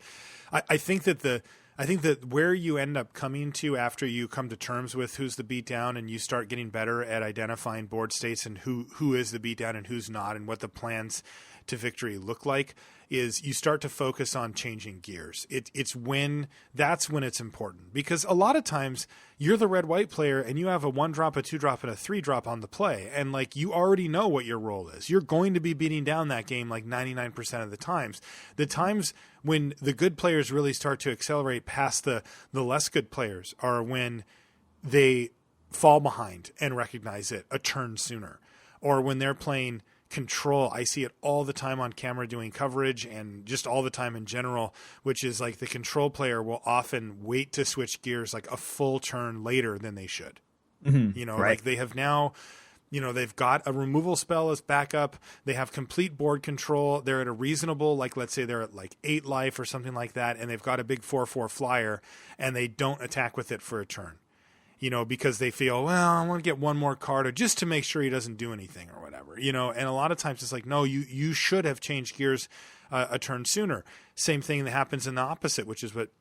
I think that where you end up coming to after you come to terms with who's the beatdown and you start getting better at identifying board states and who is the beatdown and who's not and what the plans to victory look like is you start to focus on changing gears. That's when it's important, because a lot of times you're the red-white player and you have a 1-drop, a 2-drop, and a 3-drop on the play. And like, you already know what your role is. You're going to be beating down that game like 99% of the times. The times when the good players really start to accelerate past the less good players are when they fall behind and recognize it a turn sooner, or when they're playing control. I see it all the time on camera doing coverage and just all the time in general, which is like the control player will often wait to switch gears like a full turn later than they should. Mm-hmm. Like they have now, they've got a removal spell as backup. They have complete board control. They're at a reasonable, like, let's say they're at like 8 life or something like that. And they've got a big 4/4 flyer and they don't attack with it for a turn. Because they feel, well, I want to get one more card or just to make sure he doesn't do anything or whatever, and a lot of times it's like, no, you should have changed gears a turn sooner. Same thing that happens in the opposite, which is what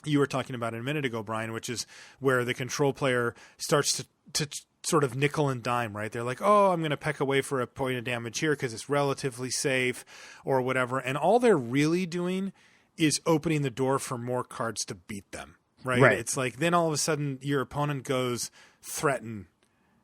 you were talking about a minute ago, Brian, which is where the control player starts to sort of nickel and dime, right? They're like, oh, I'm going to peck away for a point of damage here because it's relatively safe or whatever. And all they're really doing is opening the door for more cards to beat them. Right. It's like, then all of a sudden your opponent goes threaten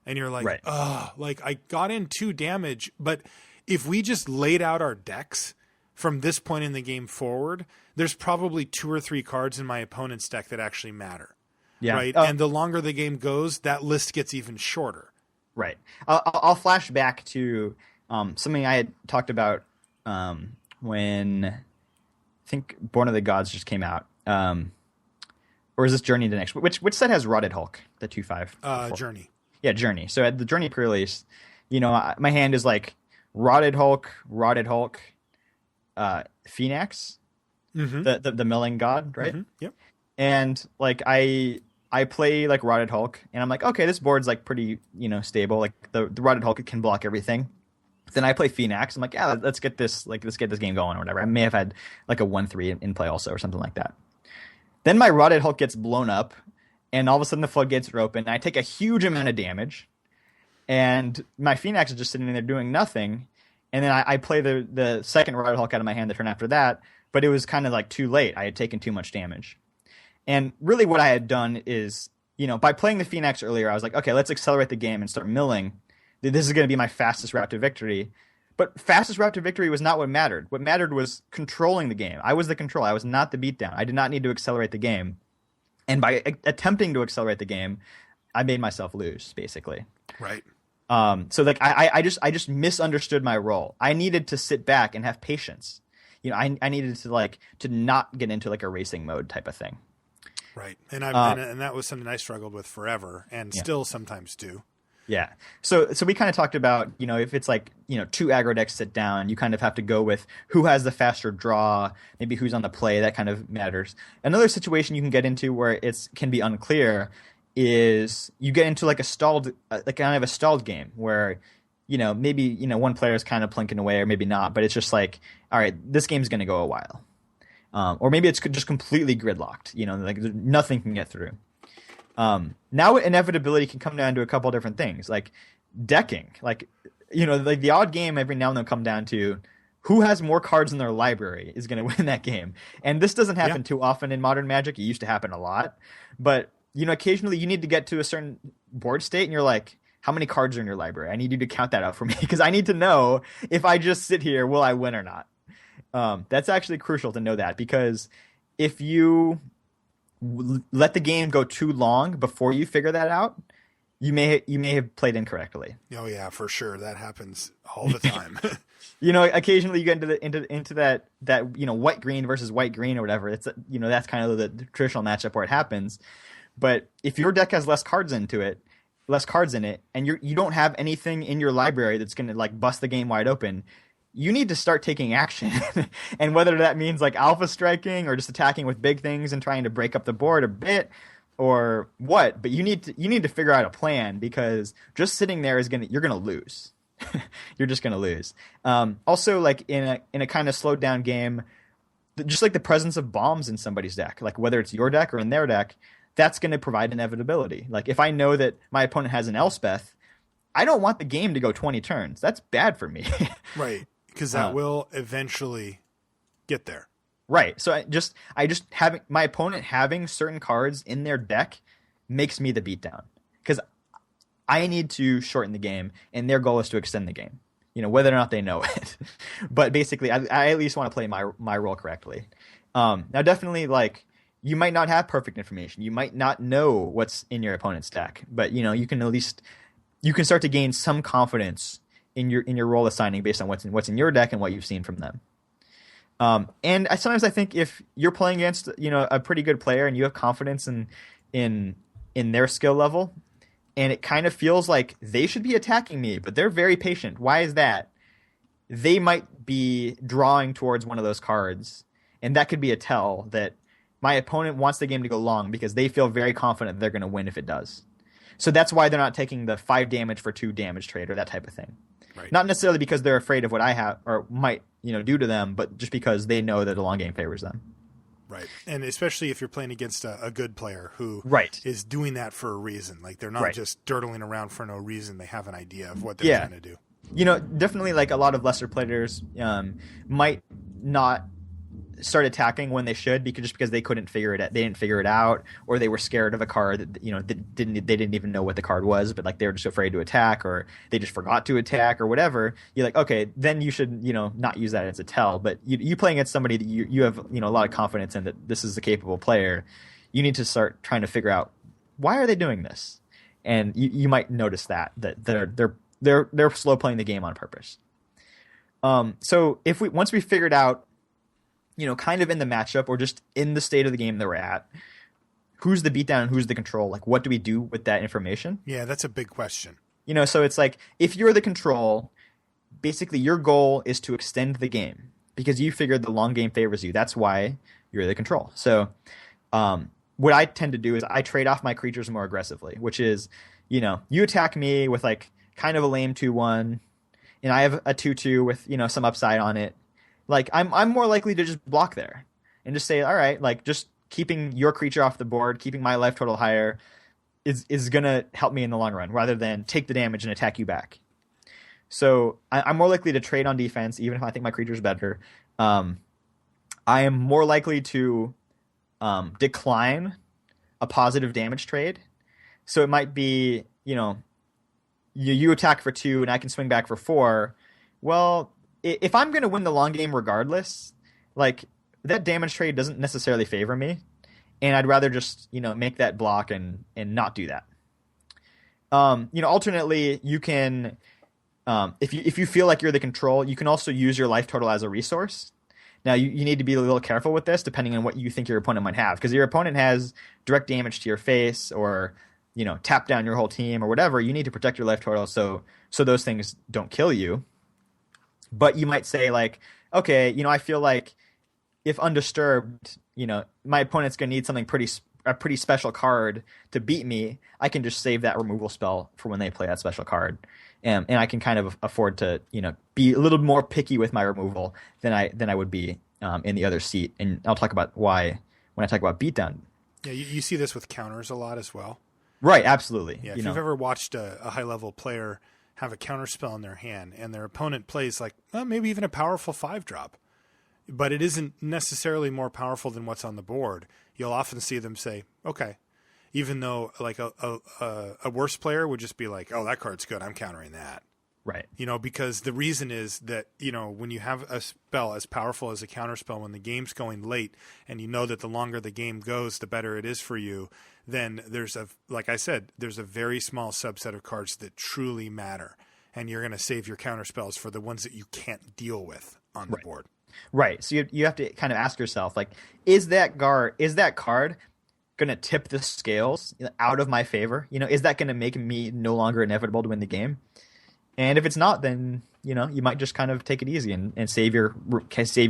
and you're like, oh, like I got in 2 damage. But if we just laid out our decks from this point in the game forward, there's probably 2 or 3 cards in my opponent's deck that actually matter. Yeah. Right. And the longer the game goes, that list gets even shorter. Right. I'll flash back to something I had talked about when I think Born of the Gods just came out. Or is this Journey to Next? Which set has Rotted Hulk, the 2/5? Journey. Yeah, Journey. So at the Journey pre-release, my hand is like Rotted Hulk, Phoenix, the milling god, right? Mm-hmm. Yep. And like I play like Rotted Hulk, and I'm like, okay, this board's like pretty stable. Like the Rotted Hulk can block everything. Then I play Phoenix. I'm like, yeah, let's get this game going or whatever. I may have had like a 1/3 in play also or something like that. Then my Rotted Hulk gets blown up, and all of a sudden the floodgates are open, and I take a huge amount of damage, and my Phoenix is just sitting there doing nothing, and then I play the second Rotted Hulk out of my hand the turn after that, but it was kind of like too late. I had taken too much damage. And really what I had done is, by playing the Phoenix earlier, I was like, okay, let's accelerate the game and start milling. This is going to be my fastest route to victory. But fastest route to victory was not what mattered. What mattered was controlling the game. I was the control. I was not the beatdown. I did not need to accelerate the game. And by attempting to accelerate the game, I made myself lose, basically. Right. So like I just misunderstood my role. I needed to sit back and have patience. I needed to not get into like a racing mode type of thing. Right. And that was something I struggled with forever and still sometimes do. Yeah. So we kind of talked about, if it's like, 2 aggro decks sit down, you kind of have to go with who has the faster draw, maybe who's on the play, that kind of matters. Another situation you can get into where it can be unclear is you get into like a stalled game where, maybe, one player is kind of plinking away or maybe not, but it's just like, all right, this game's going to go a while. Or maybe it's just completely gridlocked, like nothing can get through. Now inevitability can come down to a couple of different things, like decking, like the odd game every now and then come down to who has more cards in their library is going to win that game. And this doesn't happen too often in Modern Magic. It used to happen a lot, but occasionally you need to get to a certain board state and you're like, how many cards are in your library? I need you to count that out for me because I need to know if I just sit here, will I win or not? That's actually crucial to know that, because if you let the game go too long before you figure that out, you may have played incorrectly. Oh yeah, for sure. That happens all the time. Occasionally you get into that white green versus white green or whatever. It's that's kind of the traditional matchup where it happens. But if your deck has less cards in it, and you don't have anything in your library that's going to like bust the game wide open, you need to start taking action. And whether that means like alpha striking or just attacking with big things and trying to break up the board a bit or what, but you need to figure out a plan, because just sitting there you're going to lose. you're just going to lose. Also, like in a kind of slowed down game, just like the presence of bombs in somebody's deck, like whether it's your deck or in their deck, that's going to provide inevitability. Like if I know that my opponent has an Elspeth, I don't want the game to go 20 turns. That's bad for me. Right, because that will eventually get there. Right. So I just having my opponent having certain cards in their deck makes me the beatdown, because I need to shorten the game, and their goal is to extend the game. Whether or not they know it. But basically, I at least want to play my role correctly. Now, definitely, like, you might not have perfect information. You might not know what's in your opponent's deck, but you can at least start to gain some confidence in your role assigning based on what's in your deck and what you've seen from them. And sometimes I think if you're playing against a pretty good player and you have confidence in their skill level, and it kind of feels like they should be attacking me, but they're very patient. Why is that? They might be drawing towards one of those cards, and that could be a tell that my opponent wants the game to go long because they feel very confident they're going to win if it does. So that's why they're not taking the 5 damage for 2 damage trade or that type of thing. Right. Not necessarily because they're afraid of what I have or might do to them, but just because they know that the long game favors them. Right. And especially if you're playing against a good player who is doing that for a reason. Like they're not just dirtling around for no reason. They have an idea of what they're trying to do. Definitely like a lot of lesser players might not start attacking when they should because they couldn't figure it out. They didn't figure it out, or they were scared of a card that they didn't even know what the card was, but like they were just afraid to attack, or they just forgot to attack or whatever. You're like, okay, then you should not use that as a tell. But you playing against somebody that you have a lot of confidence in, that this is a capable player, you need to start trying to figure out, why are they doing this? And you might notice that they're slow playing the game on purpose. So once we figured out, kind of in the matchup or just in the state of the game that we're at, who's the beatdown and who's the control? Like, what do we do with that information? Yeah, that's a big question. So it's like, if you're the control, basically your goal is to extend the game because you figured the long game favors you. That's why you're the control. So what I tend to do is I trade off my creatures more aggressively, which is, you attack me with like kind of a lame 2/1, and I have a 2/2 with, some upside on it. Like, I'm more likely to just block there and just say, all right, like, just keeping your creature off the board, keeping my life total higher is going to help me in the long run, rather than take the damage and attack you back. So I'm more likely to trade on defense, even if I think my creature's better. I am more likely to decline a positive damage trade. So it might be, you attack for 2 and I can swing back for 4. Well, if I'm going to win the long game regardless, like, that damage trade doesn't necessarily favor me, and I'd rather just, make that block and not do that. Alternately, you can, if you feel like you're the control, you can also use your life total as a resource. Now, you need to be a little careful with this, depending on what you think your opponent might have, because your opponent has direct damage to your face, or tap down your whole team or whatever. You need to protect your life total so those things don't kill you. But you might say, like, okay, I feel like if undisturbed, my opponent's going to need a pretty special card to beat me. I can just save that removal spell for when they play that special card. And I can kind of afford to, be a little more picky with my removal than I would be in the other seat. And I'll talk about why when I talk about beatdown. Yeah, you see this with counters a lot as well. Right, absolutely. Yeah, if you've ever watched a high-level player have a counter spell in their hand and their opponent plays like, maybe even a powerful 5-drop, but it isn't necessarily more powerful than what's on the board, you'll often see them say, okay, even though like a worse player would just be like, oh, that card's good, I'm countering that. Right. Because the reason is that, when you have a spell as powerful as a counter spell, when the game's going late and you know that the longer the game goes, the better it is for you, then like I said, there's a very small subset of cards that truly matter. And you're going to save your counter spells for the ones that you can't deal with on the board. Right. So you have to kind of ask yourself, like, is that card going to tip the scales out of my favor? Is that going to make me no longer inevitable to win the game? And if it's not, then, you might just kind of take it easy and save your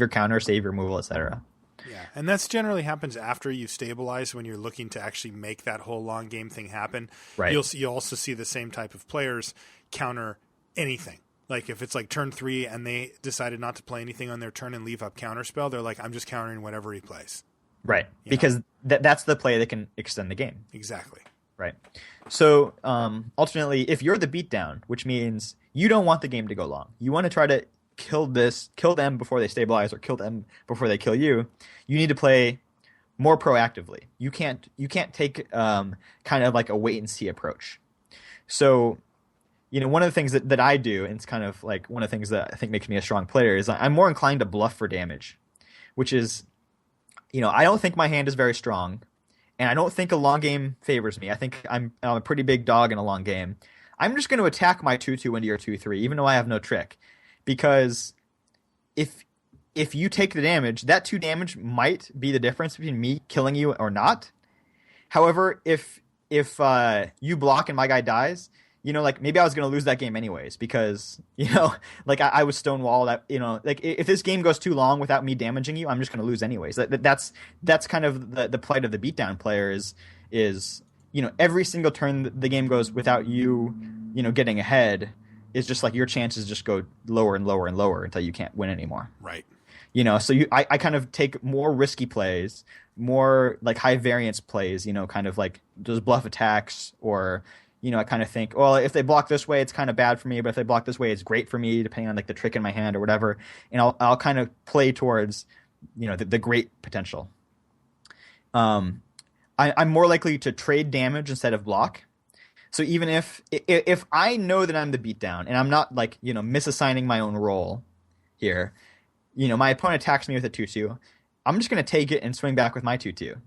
counter, save your removal, etc. Yeah, and that's generally happens after you stabilize, when you're looking to actually make that whole long game thing happen. Right. You'll also see the same type of players counter anything. Like if it's like turn 3 and they decided not to play anything on their turn and leave up counterspell, they're like, I'm just countering whatever he plays. Right. Because that's the play that can extend the game. Exactly. Right. So alternately, if you're the beatdown, which means you don't want the game to go long, you want to try to kill them before they stabilize or kill them before they kill you, you need to play more proactively. You can't take kind of like a wait and see approach. So, one of the things that I do, and it's kind of like one of the things that I think makes me a strong player, is I'm more inclined to bluff for damage, which is, I don't think my hand is very strong, and I don't think a long game favors me. I think I'm a pretty big dog in a long game. I'm just going to attack my 2/2 into your 2/3, even though I have no trick, because if you take the damage, that 2 damage might be the difference between me killing you or not. However, if you block and my guy dies, like maybe I was going to lose that game anyways because, like I was stonewalled. Like if this game goes too long without me damaging you, I'm just going to lose anyways. That's kind of the plight of the beatdown player is every single turn the game goes without you, getting ahead is just like your chances just go lower and lower and lower until you can't win anymore. Right. So I kind of take more risky plays, more like high variance plays, kind of like those bluff attacks, or, I kind of think, well, if they block this way, it's kind of bad for me, but if they block this way, it's great for me, depending on like the trick in my hand or whatever. And I'll kind of play towards, the great potential. I'm more likely to trade damage instead of block. So even if I know that I'm the beatdown and I'm not like, misassigning my own role here, my opponent attacks me with a 2/2, I'm just going to take it and swing back with my 2/2.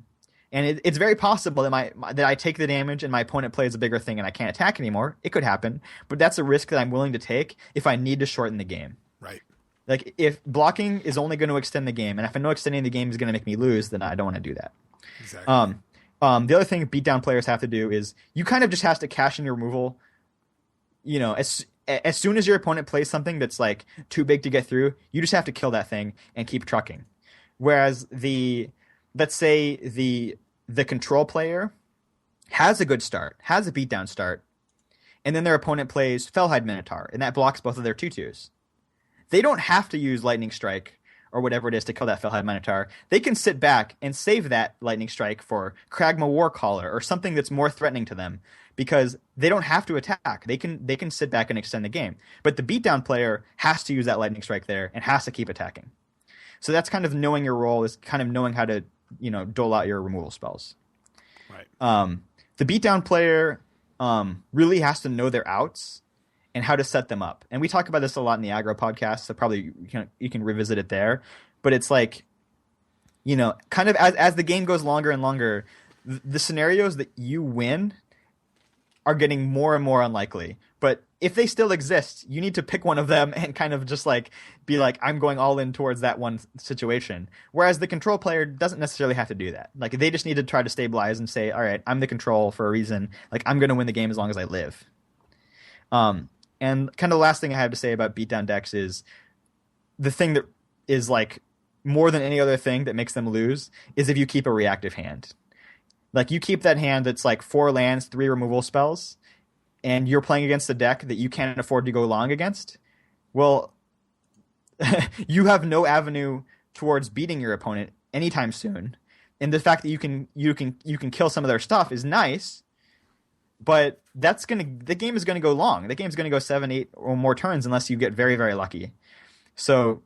And it's very possible that I take the damage and my opponent plays a bigger thing and I can't attack anymore. It could happen, but that's a risk that I'm willing to take if I need to shorten the game. Right. Like if blocking is only going to extend the game, and if I know extending the game is going to make me lose, then I don't want to do that. Exactly. The other thing beatdown players have to do is you kind of just have to cash in your removal. As soon as your opponent plays something that's like too big to get through, you just have to kill that thing and keep trucking. Whereas let's say the control player has a good start, has a beatdown start, and then their opponent plays Fellhide Minotaur, and that blocks both of their 2/2s. They don't have to use Lightning Strike or whatever it is to kill that Fellhide Minotaur. They can sit back and save that Lightning Strike for Kragma Warcaller or something that's more threatening to them, because they don't have to attack. They can sit back and extend the game. But the beatdown player has to use that Lightning Strike there and has to keep attacking. So that's kind of knowing your role, is kind of knowing how to, dole out your removal spells. Right. The beatdown player really has to know their outs and how to set them up. And we talk about this a lot in the aggro podcast, so probably you can revisit it there. But it's like, kind of as the game goes longer and longer, the scenarios that you win are getting more and more unlikely. But if they still exist, you need to pick one of them and kind of just like be like, I'm going all in towards that one situation. Whereas the control player doesn't necessarily have to do that. Like they just need to try to stabilize and say, all right, I'm the control for a reason. Like I'm going to win the game as long as I live. And kind of the last thing I have to say about beatdown decks is the thing that is like more than any other thing that makes them lose is if you keep a reactive hand. Like you keep that hand that's like 4 lands, 3 removal spells, and you're playing against a deck that you can't afford to go long against. Well, you have no avenue towards beating your opponent anytime soon. And the fact that you can kill some of their stuff is nice, but the game is gonna go long. The game's gonna go 7, 8 or more turns unless you get very, very lucky. So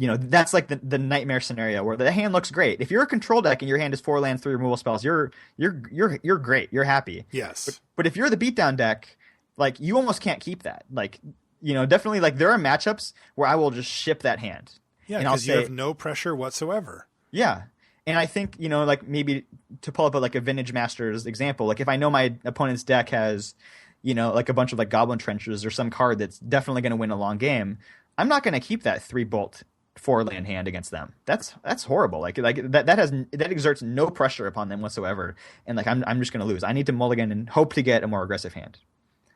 that's like the nightmare scenario where the hand looks great. If you're a control deck and your hand is 4 lands, 3 removal spells, you're great. You're happy. Yes. But if you're the beatdown deck, like you almost can't keep that. Like, definitely like there are matchups where I will just ship that hand. Yeah, because you have no pressure whatsoever. Yeah. And I think, like maybe to pull up like a Vintage Masters example, like if I know my opponent's deck has, like a bunch of like Goblin Trenches or some card that's definitely going to win a long game, I'm not going to keep that 3-bolt 4-land hand against them. That's horrible. Like that exerts no pressure upon them whatsoever. And like I'm just going to lose. I need to mulligan and hope to get a more aggressive hand.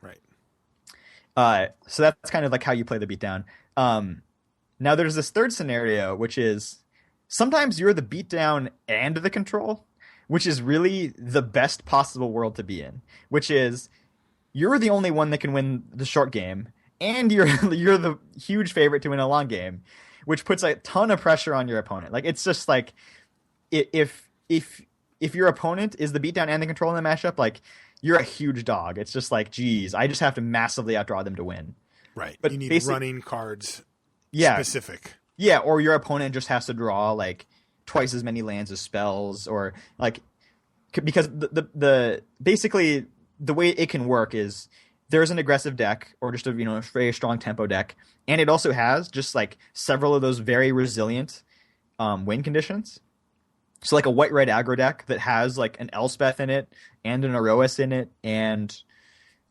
Right. So that's kind of like how you play the beatdown. Now there's this third scenario, which is sometimes you're the beatdown and the control, which is really the best possible world to be in, which is you're the only one that can win the short game, and you're the huge favorite to win a long game, which puts a ton of pressure on your opponent. Like it's just like if your opponent is the beatdown and the control in the matchup, like you're a huge dog. It's just like, geez, I just have to massively outdraw them to win. Right. But you need running cards specific. Yeah, or your opponent just has to draw like twice as many lands as spells, or like because the basically the way it can work is there's an aggressive deck or just a very strong tempo deck, and it also has just like several of those very resilient win conditions. So like a white-red aggro deck that has like an Elspeth in it and an Aroas in it and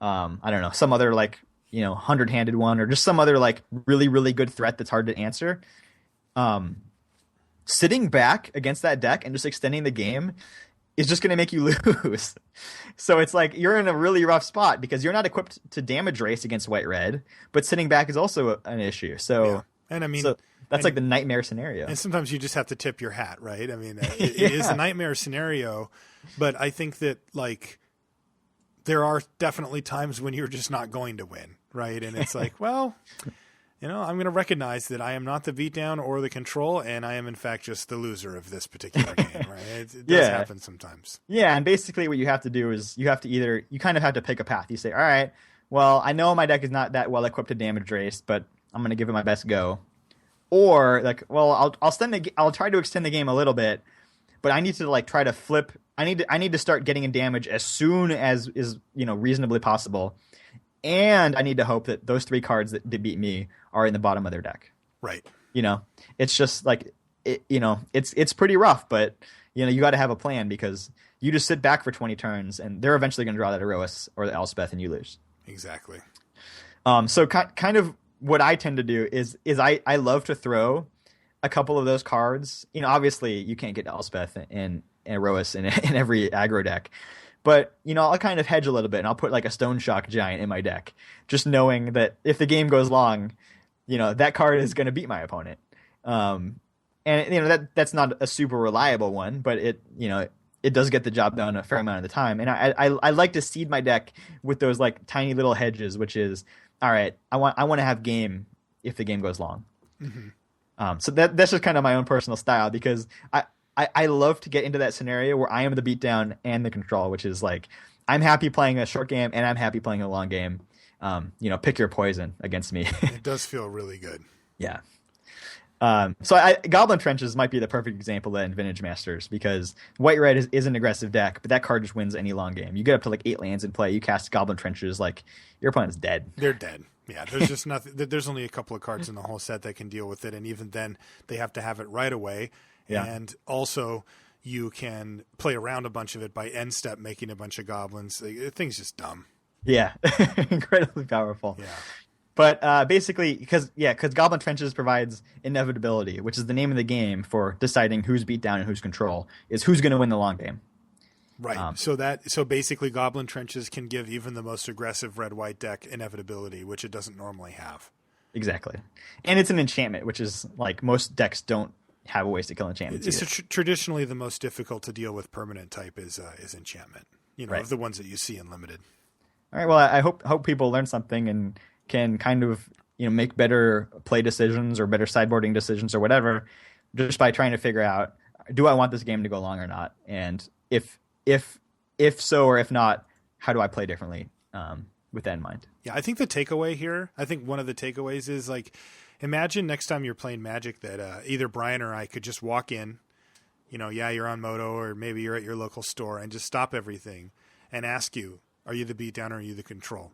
I don't know, some other like 100-handed one or just some other like really, really good threat that's hard to answer. Sitting back against that deck and just extending the game is just going to make you lose. So it's like you're in a really rough spot because you're not equipped to damage race against white-red, but sitting back is also an issue. So, yeah. And I mean, that's like the nightmare scenario. And sometimes you just have to tip your hat, right? I mean, it is a nightmare scenario, but I think that like there are definitely times when you're just not going to win, right? And it's like, well, I'm going to recognize that I am not the beatdown or the control, and I am in fact just the loser of this particular game, right? It does happen sometimes. Yeah, and basically what you have to do is you kind of have to pick a path. You say, all right, well, I know my deck is not that well equipped to damage race, but I'm going to give it my best go. Or like, well, I'll try to extend the game a little bit, but I need to like try to flip. I need to start getting in damage as soon as is reasonably possible, and I need to hope that those 3 cards that beat me are in the bottom of their deck. Right. It's just like it's pretty rough, but you got to have a plan because you just sit back for 20 turns and they're eventually going to draw that Aroas or the Elspeth and you lose. Exactly. So kind of what I tend to do is I love to throw a couple of those cards. Obviously you can't get Elspeth and Aroas in every aggro deck, but I'll kind of hedge a little bit and I'll put like a Stone Shock Giant in my deck, just knowing that if the game goes long, that card is going to beat my opponent. And that's not a super reliable one, but it does get the job done a fair amount of the time. And I like to seed my deck with those like tiny little hedges, which is, all right, I want to have game if the game goes long. Mm-hmm. So that's just kind of my own personal style because I love to get into that scenario where I am the beatdown and the control, which is like I'm happy playing a short game and I'm happy playing a long game. Pick your poison against me. It does feel really good. Yeah. So Goblin Trenches might be the perfect example in Vintage Masters because white-red is an aggressive deck, but that card just wins any long game. You get up to like 8 lands in play, you cast Goblin Trenches, like your opponent's dead. They're dead. Yeah, there's just nothing. There's only a couple of cards in the whole set that can deal with it, and even then, they have to have it right away. Yeah. And also, you can play around a bunch of it by end step, making a bunch of goblins. The thing's just dumb. Yeah, incredibly powerful. Yeah. But basically, because Goblin Trenches provides inevitability, which is the name of the game for deciding who's beatdown and who's control, is who's going to win the long game. Right. So basically, Goblin Trenches can give even the most aggressive red-white deck inevitability, which it doesn't normally have. Exactly, and it's an enchantment, which is like most decks don't have ways to kill enchantments. It's traditionally the most difficult to deal with permanent type is enchantment. Right. Of the ones that you see in limited. All right. Well, I hope people learn something and can kind of make better play decisions or better sideboarding decisions or whatever, just by trying to figure out, do I want this game to go long or not, and if so or if not, how do I play differently with that in mind? Yeah, I think the takeaway here, one of the takeaways is like, imagine next time you're playing Magic that either Brian or I could just walk in, you're on Moto or maybe you're at your local store and just stop everything and ask you, are you the beatdown or are you the control?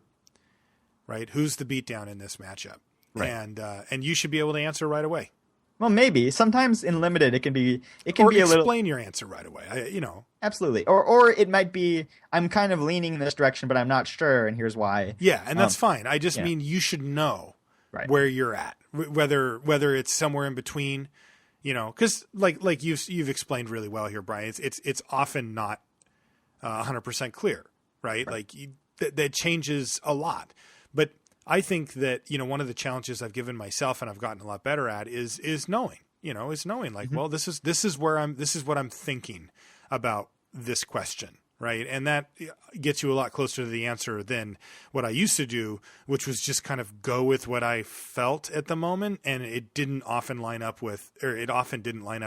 Right? Who's the beatdown in this matchup? Right. And you should be able to answer right away. Well, maybe sometimes in limited it can be a little. Explain your answer right away. Absolutely. Or it might be I'm kind of leaning in this direction, but I'm not sure, and here's why. Yeah, and that's fine. I just mean you should know where you're at, whether it's somewhere in between, because like you've explained really well here, Brian. It's often not 100% clear, right? Like that changes a lot. But I think that, one of the challenges I've given myself and I've gotten a lot better at is knowing, like, mm-hmm. Well, this is what I'm thinking about this question. right? And that gets you a lot closer to the answer than what I used to do, which was just kind of go with what I felt at the moment. And it often didn't line up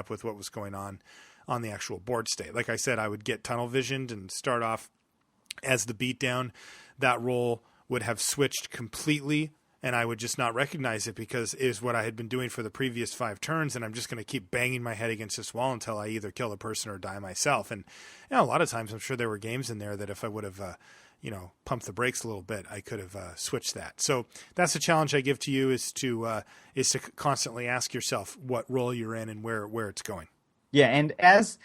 with what was going on the actual board state. Like I said, I would get tunnel visioned and start off as the beatdown. That roll would have switched completely, and I would just not recognize it because it is what I had been doing for the previous 5 turns, and I'm just going to keep banging my head against this wall until I either kill the person or die myself. And a lot of times I'm sure there were games in there that if I would have pumped the brakes a little bit, I could have switched that. So that's the challenge I give to you, is to constantly ask yourself what role you're in and where it's going. Yeah, and as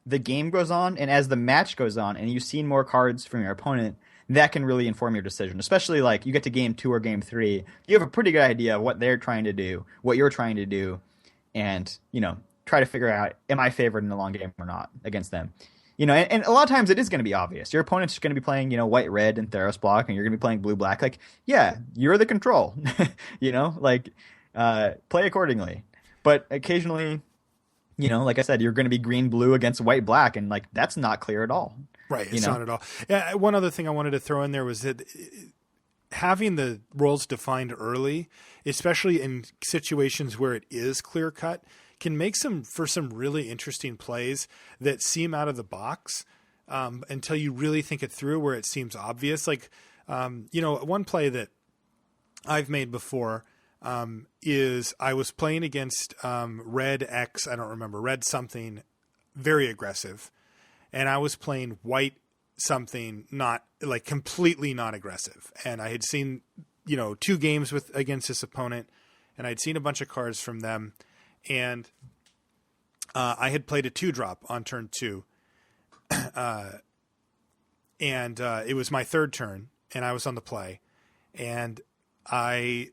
the game goes on and as the match goes on and you've seen more cards from your opponent, that can really inform your decision. Especially like you get to game 2 or game 3, you have a pretty good idea of what they're trying to do, what you're trying to do, and try to figure out, am I favored in the long game or not against them? And a lot of times it is going to be obvious. Your opponent's going to be playing, white, red, and Theros block, and you're going to be playing blue, black. Like, yeah, you're the control. Play accordingly. But occasionally, like I said, you're going to be green, blue against white, black, and like that's not clear at all. Right, it's not at all. Yeah, one other thing I wanted to throw in there was that having the roles defined early, especially in situations where it is clear cut, can make for some really interesting plays that seem out of the box until you really think it through, where it seems obvious. Like, one play that I've made before is I was playing against red X, I don't remember, red something, very aggressive. And I was playing white something, not like completely not aggressive. And I had seen, 2 games against this opponent, and I'd seen a bunch of cards from them. And I had played a 2-drop on turn 2. And it was my 3rd turn, and I was on the play. And I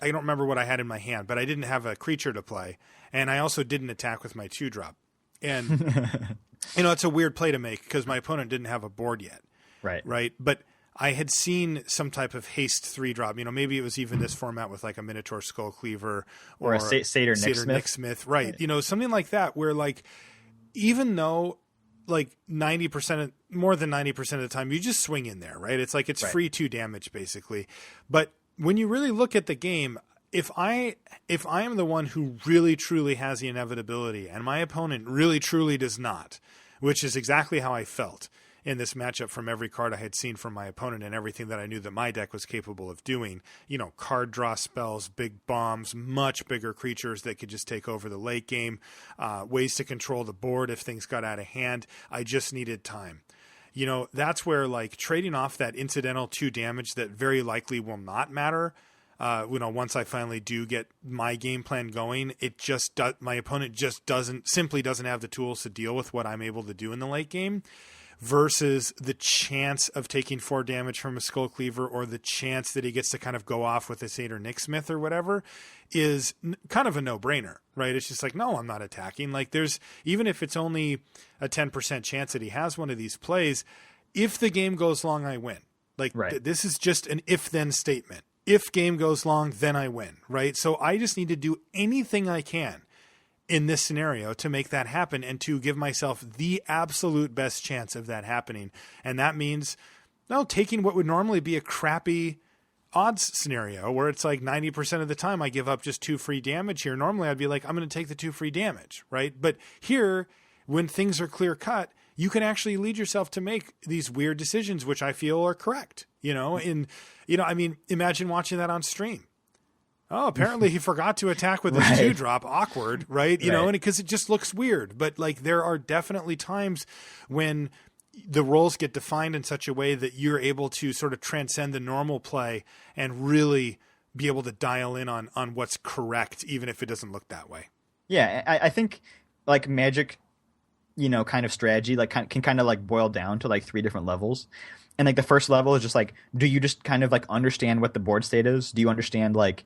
don't remember what I had in my hand, but I didn't have a creature to play. And I also didn't attack with my 2-drop. And... it's a weird play to make because my opponent didn't have a board yet. Right. But I had seen some type of haste 3-drop. Maybe it was even this format with like a Minotaur Skull Cleaver or a Satyr Nicksmith. Right. Something like that where like, even though like more than 90% of the time you just swing in there, right? It's like it's free 2 damage basically. But when you really look at the game, if I am the one who really truly has the inevitability and my opponent really truly does not, which is exactly how I felt in this matchup from every card I had seen from my opponent and everything that I knew that my deck was capable of doing, card draw spells, big bombs, much bigger creatures that could just take over the late game, ways to control the board if things got out of hand. I just needed time. That's where like trading off that incidental 2 damage that very likely will not matter. Once I finally do get my game plan going, my opponent just doesn't have the tools to deal with what I'm able to do in the late game, versus the chance of taking 4 damage from a Skull Cleaver or the chance that he gets to kind of go off with a Satyr Nicksmith or whatever is kind of a no-brainer, right? It's just like, no, I'm not attacking. Like even if it's only a 10% chance that he has one of these plays, if the game goes long, I win. Like this is just an if-then statement. If game goes long, then I win, right? So I just need to do anything I can in this scenario to make that happen and to give myself the absolute best chance of that happening. And that means taking what would normally be a crappy odds scenario where it's like 90% of the time I give up just 2 free damage here. Normally I'd be like, I'm going to take the 2 free damage, right? But here, when things are clear cut, you can actually lead yourself to make these weird decisions, which I feel are correct, imagine watching that on stream. Oh, apparently he forgot to attack with his 2-drop. Awkward, right? And because it just looks weird. But like there are definitely times when the roles get defined in such a way that you're able to sort of transcend the normal play and really be able to dial in on what's correct, even if it doesn't look that way. Yeah, I think like Magic, kind of strategy can kind of like boil down to like 3 different levels. And like the first level is just like, do you just kind of like understand what the board state is? Do you understand like,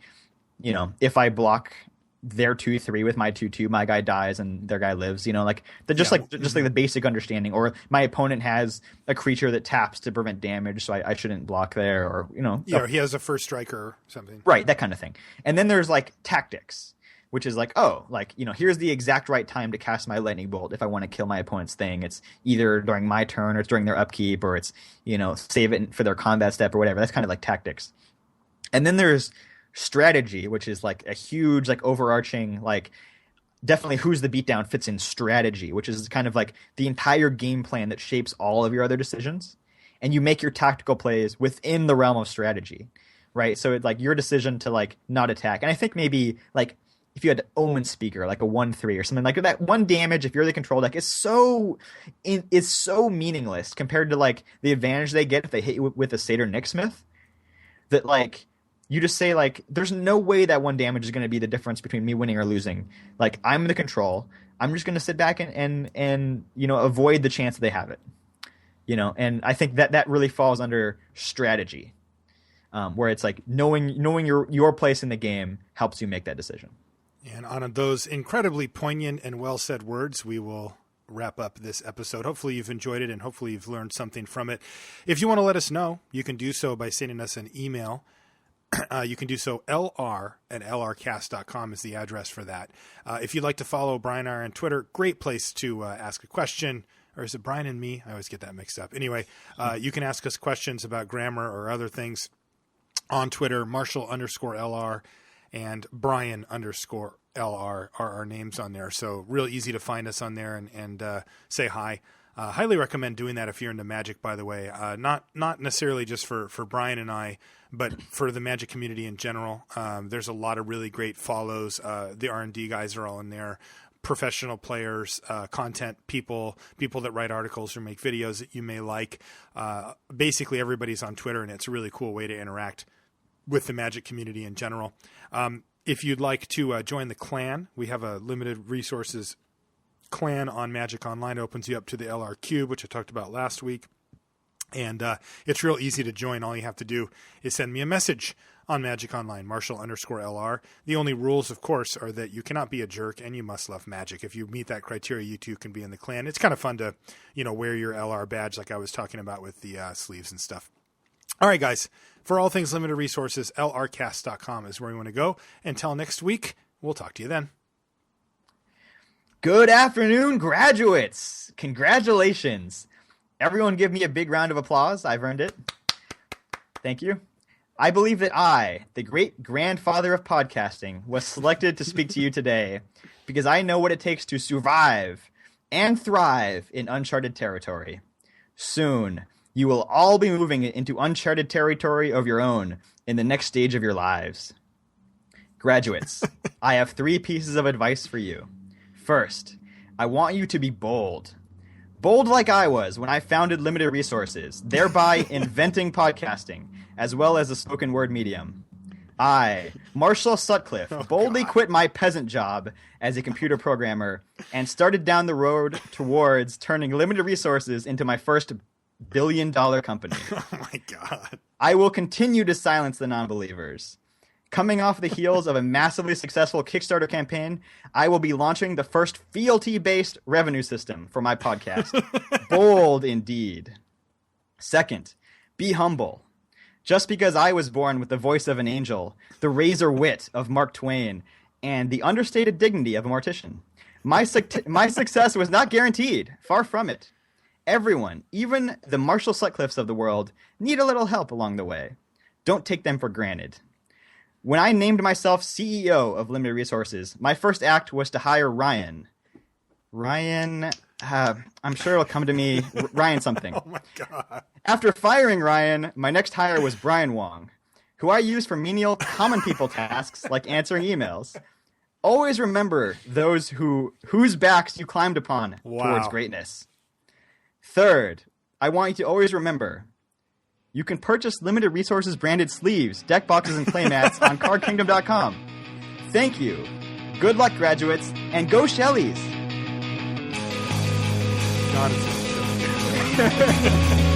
if I block their 2/3 with my 2/2, my guy dies and their guy lives, like they're just like the basic understanding. Or my opponent has a creature that taps to prevent damage, so I shouldn't block there, or or he has a first striker or something. Right, that kind of thing. And then there's like tactics. which is like, oh, like, here's the exact right time to cast my lightning bolt if I want to kill my opponent's thing. It's either during my turn or it's during their upkeep, or it's, save it for their combat step or whatever. That's kind of like tactics. And then there's strategy, which is like a huge, like, overarching, like, definitely Who's the Beatdown fits in strategy, which is kind of like the entire game plan that shapes all of your other decisions. And you make your tactical plays within the realm of strategy, right? So it's like your decision to, like, not attack. And I think maybe, like, if you had Omen Speaker, like a 1/3 or something like that, 1 damage if you're the control deck is so meaningless compared to, like, the advantage they get if they hit you with a Satyr Nixmith, that, like, you just say, like, there's no way that 1 damage is going to be the difference between me winning or losing. Like, I'm the control. I'm just going to sit back and avoid the chance that they have it. And I think that really falls under strategy, where it's like knowing your place in the game helps you make that decision. And on those incredibly poignant and well-said words, we will wrap up this episode. Hopefully you've enjoyed it, and hopefully you've learned something from it. If you want to let us know, you can do so by sending us an email. You can do so. lr@lrcast.com is the address for that. If you'd like to follow Brian and I on Twitter, great place to ask a question. Or is it Brian and me? I always get that mixed up. Anyway, you can ask us questions about grammar or other things on Twitter. Marshall_LR and Brian_LR are our names on there. So real easy to find us on there and say hi. Highly recommend doing that if you're into Magic, by the way. Not necessarily just for Brian and I, but for the Magic community in general. There's a lot of really great follows. The R&D guys are all in there. Professional players, content people that write articles or make videos that you may like. Basically, everybody's on Twitter, and it's a really cool way to interact with the Magic community in general. If you'd like to join the clan, we have a limited resources clan on Magic Online. It opens you up to the LR Cube, which I talked about last week. And it's real easy to join. All you have to do is send me a message on Magic Online, Marshall_LR. The only rules, of course, are that you cannot be a jerk and you must love Magic. If you meet that criteria, you too can be in the clan. It's kind of fun to, wear your LR badge like I was talking about with the sleeves and stuff. All right, guys. For all things limited resources, lrcast.com is where you want to go. Until next week, we'll talk to you then. Good afternoon, graduates. Congratulations. Everyone give me a big round of applause. I've earned it. Thank you. I believe that I, the great grandfather of podcasting, was selected to speak to you today because I know what it takes to survive and thrive in uncharted territory. Soon, you will all be moving into uncharted territory of your own in the next stage of your lives. Graduates, I have 3 pieces of advice for you. First, I want you to be bold. Bold like I was when I founded Limited Resources, thereby inventing podcasting, as well as the spoken word medium. I, Marshall Sutcliffe, boldly quit my peasant job as a computer programmer and started down the road towards turning Limited Resources into my first billion-dollar company. Oh my God. I will continue to silence the non-believers. Coming off the heels of a massively successful Kickstarter campaign, I will be launching the first fealty-based revenue system for my podcast. Bold indeed. Second, be humble. Just because I was born with the voice of an angel, the razor wit of Mark Twain, and the understated dignity of a mortician, my success was not guaranteed. Far from it. Everyone, even the Marshall Sutcliffes of the world, need a little help along the way. Don't take them for granted. When I named myself CEO of Limited Resources, my first act was to hire Ryan. I'm sure it'll come to me. Ryan something. Oh my God. After firing Ryan, my next hire was Brian Wong, who I use for menial common people tasks like answering emails. Always remember those whose backs you climbed upon towards greatness. Third, I want you to always remember, you can purchase Limited Resources branded sleeves, deck boxes, and playmats on cardkingdom.com. Thank you. Good luck, graduates, and go Shelleys! God, it's